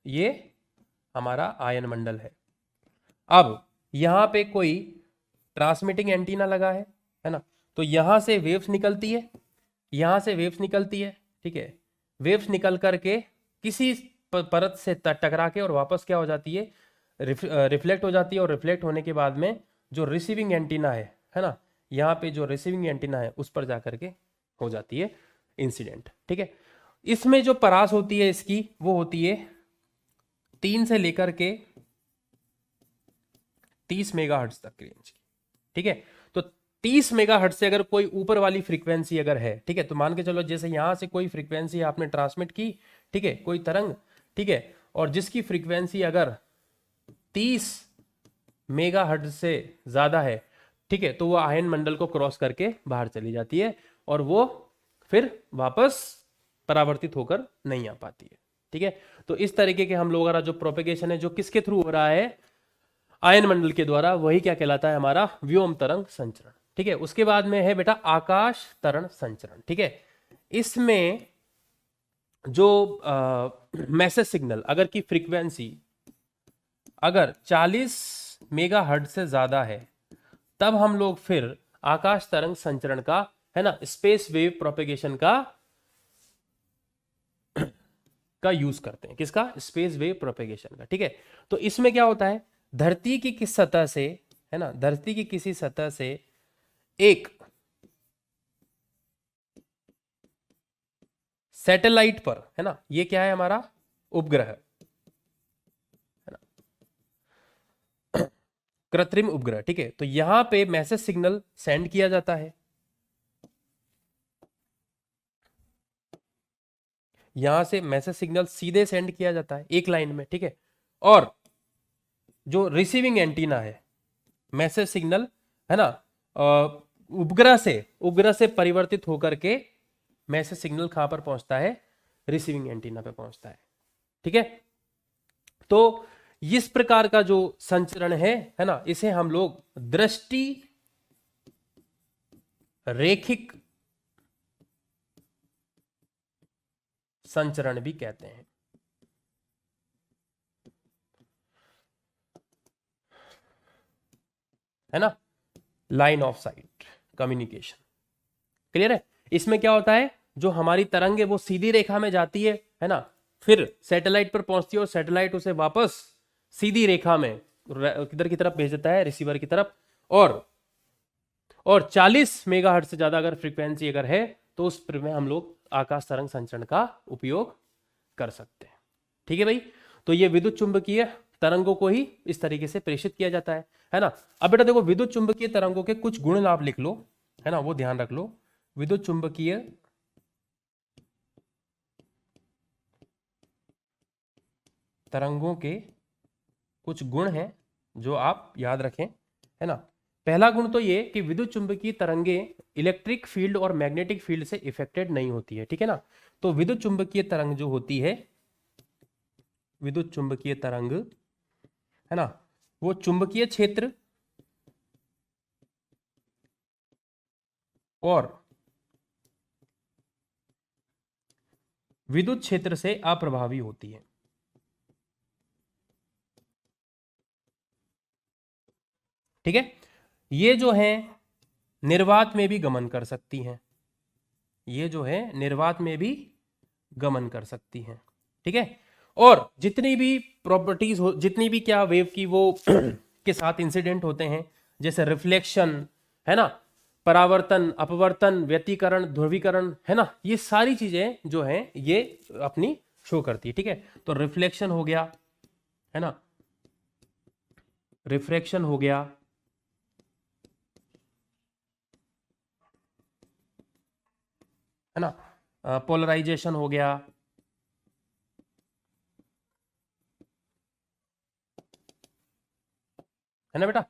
[SPEAKER 1] ये हमारा आयन मंडल है। अब यहां पे कोई ट्रांसमिटिंग एंटीना लगा है ना, तो यहां से वेव्स निकलती है, यहां से वेव्स निकलती है। ठीक है, वेव्स निकल करके किसी परत से टकरा के और वापस क्या हो जाती है, रिफ्लेक्ट हो जाती है, और रिफ्लेक्ट होने के बाद में जो रिसीविंग एंटीना है ना, यहाँ पे जो रिसीविंग एंटीना है उस पर जाकर के हो जाती है इंसिडेंट। ठीक है, इसमें जो परास होती है इसकी वो होती है 3 से लेकर के 30 मेगाहर्ट्ज तक की रेंज की। ठीक है, तो 30 मेगाहर्ट्ज से अगर कोई ऊपर वाली फ्रीक्वेंसी अगर है, ठीक है, तो मान के चलो जैसे यहां से कोई फ्रीक्वेंसी आपने ट्रांसमिट की, ठीक है, कोई तरंग, ठीक है, और जिसकी फ्रीक्वेंसी अगर 30 मेगाहर्ट्ज से ज्यादा है, ठीक है, तो वो आयन मंडल को क्रॉस करके बाहर चली जाती है और वो फिर वापस परावर्तित होकर नहीं आ पाती है। ठीक है, तो इस तरीके के हम लोगों का जो प्रोपेगेशन है जो किसके थ्रू हो रहा है, आयन मंडल के द्वारा, वही क्या कहलाता है, हमारा व्योम तरंग संचरण। ठीक है, उसके बाद में है बेटा आकाश तरंग संचरण। ठीक है, इसमें जो मैसेज सिग्नल अगर की फ्रीक्वेंसी अगर 40 मेगाहर्ट्ज से ज्यादा है, तब हम लोग फिर आकाश तरंग संचरण का, है ना, स्पेस वेव प्रोपेगेशन का यूज करते हैं। किसका, स्पेस वेव प्रोपेगेशन का। ठीक है, तो इसमें क्या होता है, धरती की किस सतह से, है ना, धरती की किसी सतह से एक सैटेलाइट पर, है ना, ये क्या है हमारा उपग्रह, है ना, कृत्रिम उपग्रह। ठीक है, तो यहां पे मैसेज सिग्नल सेंड किया जाता है, यहां से मैसेज सिग्नल सीधे सेंड किया जाता है एक लाइन में। ठीक है, और जो रिसीविंग एंटीना है, मैसेज सिग्नल, है ना, उपग्रह से परिवर्तित होकर के मैसेज सिग्नल कहां पर पहुंचता है, रिसीविंग एंटीना पे पहुंचता है। ठीक है, तो इस प्रकार का जो संचरण है ना, इसे हम लोग दृष्टि रेखिक संचरण भी कहते हैं। है ना, line of site communication. Clear है? इसमें क्या होता है, जो हमारी तरंग है वो सीधी रेखा में जाती है ना, फिर सैटेलाइट पर पहुंचती है और सैटेलाइट उसे वापस सीधी रेखा में किधर की तरफ भेज देता है, रिसीवर की तरफ। और 40 मेगाहर्ट्ज से ज्यादा अगर फ्रीक्वेंसी अगर है तो उस पर में हम लोग आकाश तरंग संचरण का उपयोग कर सकते हैं। ठीक है भाई, तो ये विद्युत चुंबकीय तरंगों को ही इस तरीके से प्रेषित किया जाता है ना। अब बेटा देखो, विद्युत चुंबकीय तरंगों के कुछ गुण आप लिख लो, है ना, वो ध्यान रख लो। विद्युत चुंबकीय तरंगों के कुछ गुण हैं जो आप याद रखें, है ना। पहला गुण तो ये कि विद्युत चुंबकीय तरंगे इलेक्ट्रिक फील्ड और मैग्नेटिक फील्ड से इफेक्टेड नहीं होती है। ठीक है ना, तो विद्युत चुंबकीय तरंग जो होती है, विद्युत चुंबकीय तरंग, है ना, वो चुंबकीय क्षेत्र और विद्युत क्षेत्र से अप्रभावी होती है। ठीक है, ये जो है निर्वात में भी गमन कर सकती हैं, ये जो है निर्वात में भी गमन कर सकती हैं। ठीक है, और जितनी भी प्रॉपर्टीज हो, जितनी भी क्या वेव की वो के साथ इंसिडेंट होते हैं, जैसे रिफ्लेक्शन, है ना, परावर्तन, अपवर्तन, व्यतिकरण, ध्रुवीकरण, है ना, ये सारी चीजें जो हैं ये अपनी शो करती है। ठीक है, तो रिफ्लेक्शन हो गया, है ना, रिफ्रैक्शन हो गया, है ना, पोलराइजेशन हो गया, है ना बेटा,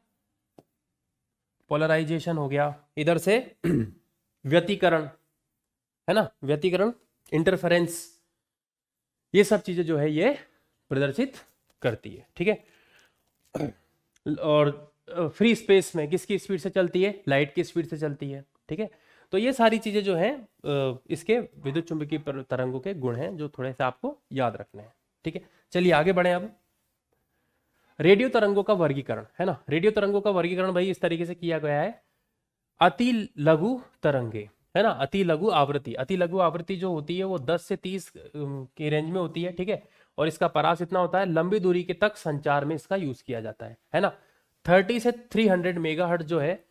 [SPEAKER 1] पोलराइजेशन हो गया, इधर से व्यतिकरण, है ना, व्यतिकरण, इंटरफेरेंस, ये सब चीजें जो है ये प्रदर्शित करती है। ठीक है, और फ्री स्पेस में किसकी स्पीड से चलती है, लाइट की स्पीड से चलती है। ठीक है, तो ये सारी चीजें जो हैं इसके विद्युत चुंबकीय तरंगों के गुण हैं जो थोड़े से आपको याद रखने हैं। ठीक है, चलिए आगे बढ़े। अब रेडियो तरंगों का वर्गीकरण, है ना, रेडियो तरंगों का वर्गीकरण भाई इस तरीके से किया गया है, अति लघु तरंगे, है ना, अति लघु आवृत्ति। अति लघु आवृत्ति जो होती है वो 10 से 30 की रेंज में होती है। ठीक है, और इसका परास इतना होता है, लंबी दूरी के तक संचार में इसका यूज किया जाता है ना। 30 से 300 मेगाहर्ट्ज जो है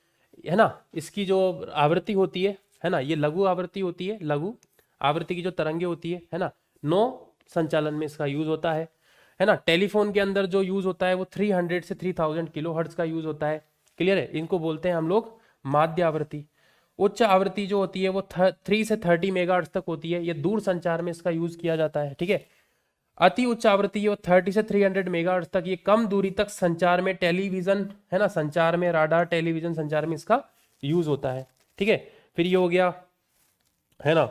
[SPEAKER 1] ना, इसकी जो आवृत्ति होती है ना, ये लघु आवृत्ति होती है। लघु आवृत्ति की जो तरंगे होती है ना, नो संचालन में इसका यूज होता है ना। टेलीफोन के अंदर जो यूज होता है वो 300 से 3000 किलोहर्ट्ज का यूज होता है। क्लियर है, इनको बोलते हैं हम लोग माध्य आवृत्ति। उच्च आवृत्ति जो होती है वो 3 से 30 मेगाहर्ट्ज तक होती है, ये दूर संचार में इसका यूज किया जाता है। ठीक है, अति उच्च आवृत्ति वो 30 से 300 मेगाहर्ट्ज तक, ये कम दूरी तक संचार में, टेलीविजन, है ना, संचार में, राडार, टेलीविजन संचार में इसका यूज होता है। ठीक है, फिर ये हो गया, है ना,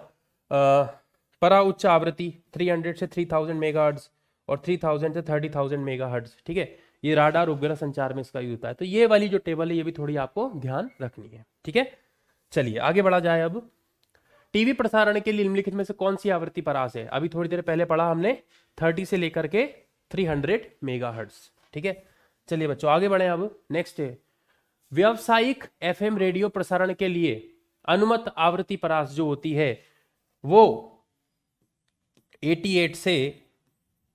[SPEAKER 1] परा उच्च आवृत्ति 300 से 3000 मेगाहर्ट्ज और 3000 से 30,000 मेगाहर्ट्ज। ठीक है, ये राडार उपग्रह संचार में इसका यूज होता है। तो ये वाली जो टेबल है ये भी थोड़ी आपको ध्यान रखनी है। ठीक है, चलिए आगे बढ़ा जाए। अब टीवी प्रसारण के लिए निम्नलिखित में से कौन सी आवृत्ति परास है? अभी थोड़ी देर पहले पढ़ा हमने 30 से लेकर के 300 मेगाहर्ट्ज। ठीक है, चलिए बच्चों आगे बढ़े। अब नेक्स्ट है व्यावसायिक एफएम रेडियो प्रसारण के लिए अनुमत आवृत्ति परास जो होती है वो 88 से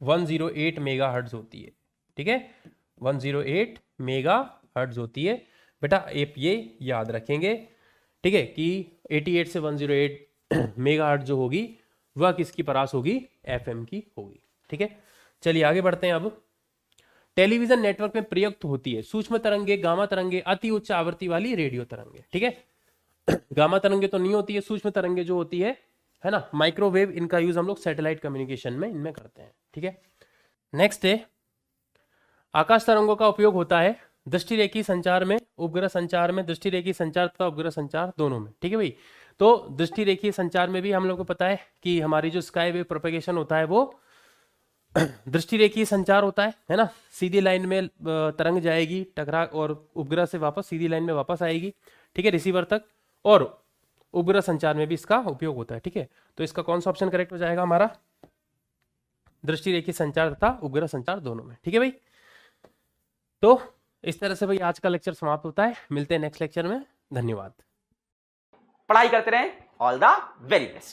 [SPEAKER 1] 108 मेगाहर्ट्ज होती है। ठीक है, 108 मेगाहर्ट्ज होती है बेटा, आप ये याद रखेंगे। ठीक है, कि 88 से 108 मेगाहर्ट्ज जो होगी वह किसकी परास होगी? एफएम की होगी। ठीक है, चलिए आगे बढ़ते हैं। अब टेलीविजन नेटवर्क में प्रयुक्त होती है सूक्ष्म तरंगे, गामा तरंगे, अति उच्च आवृत्ति वाली रेडियो तरंगे। ठीक है, गामा तरंगे तो नहीं होती है, सूक्ष्म तरंगे जो होती है ना, माइक्रोवेव, इनका यूज हम लोग सैटेलाइट कम्युनिकेशन में इनमें करते हैं। ठीक है, नेक्स्ट है आकाश तरंगों का उपयोग होता है दृष्टि रेखी संचार में, उपग्रह संचार में, दृष्टि रेखी संचार तथा उपग्रह संचार दोनों में, ठीक है भाई। तो दृष्टि रेखी संचार में भी हम लोग को पता है कि हमारी जो स्काई वेव प्रोपेगेशन होता है वो दृष्टि रेखीय संचार होता है ना, सीधी लाइन में तरंग जाएगी टकरा और उपग्रह से वापस सीधी लाइन में वापस आएगी, ठीक है, रिसीवर तक। और उपग्रह संचार में भी इसका उपयोग होता है, ठीक है। तो इसका कौन सा ऑप्शन करेक्ट हो जाएगा हमारा, दृष्टि रेखीय संचार तथा उपग्रह संचार दोनों में, ठीक है भाई। तो इस तरह से भाई आज का लेक्चर समाप्त होता है, मिलते हैं नेक्स्ट लेक्चर में, धन्यवाद।
[SPEAKER 2] पढ़ाई करते रहें, ऑल द वेरी बेस्ट।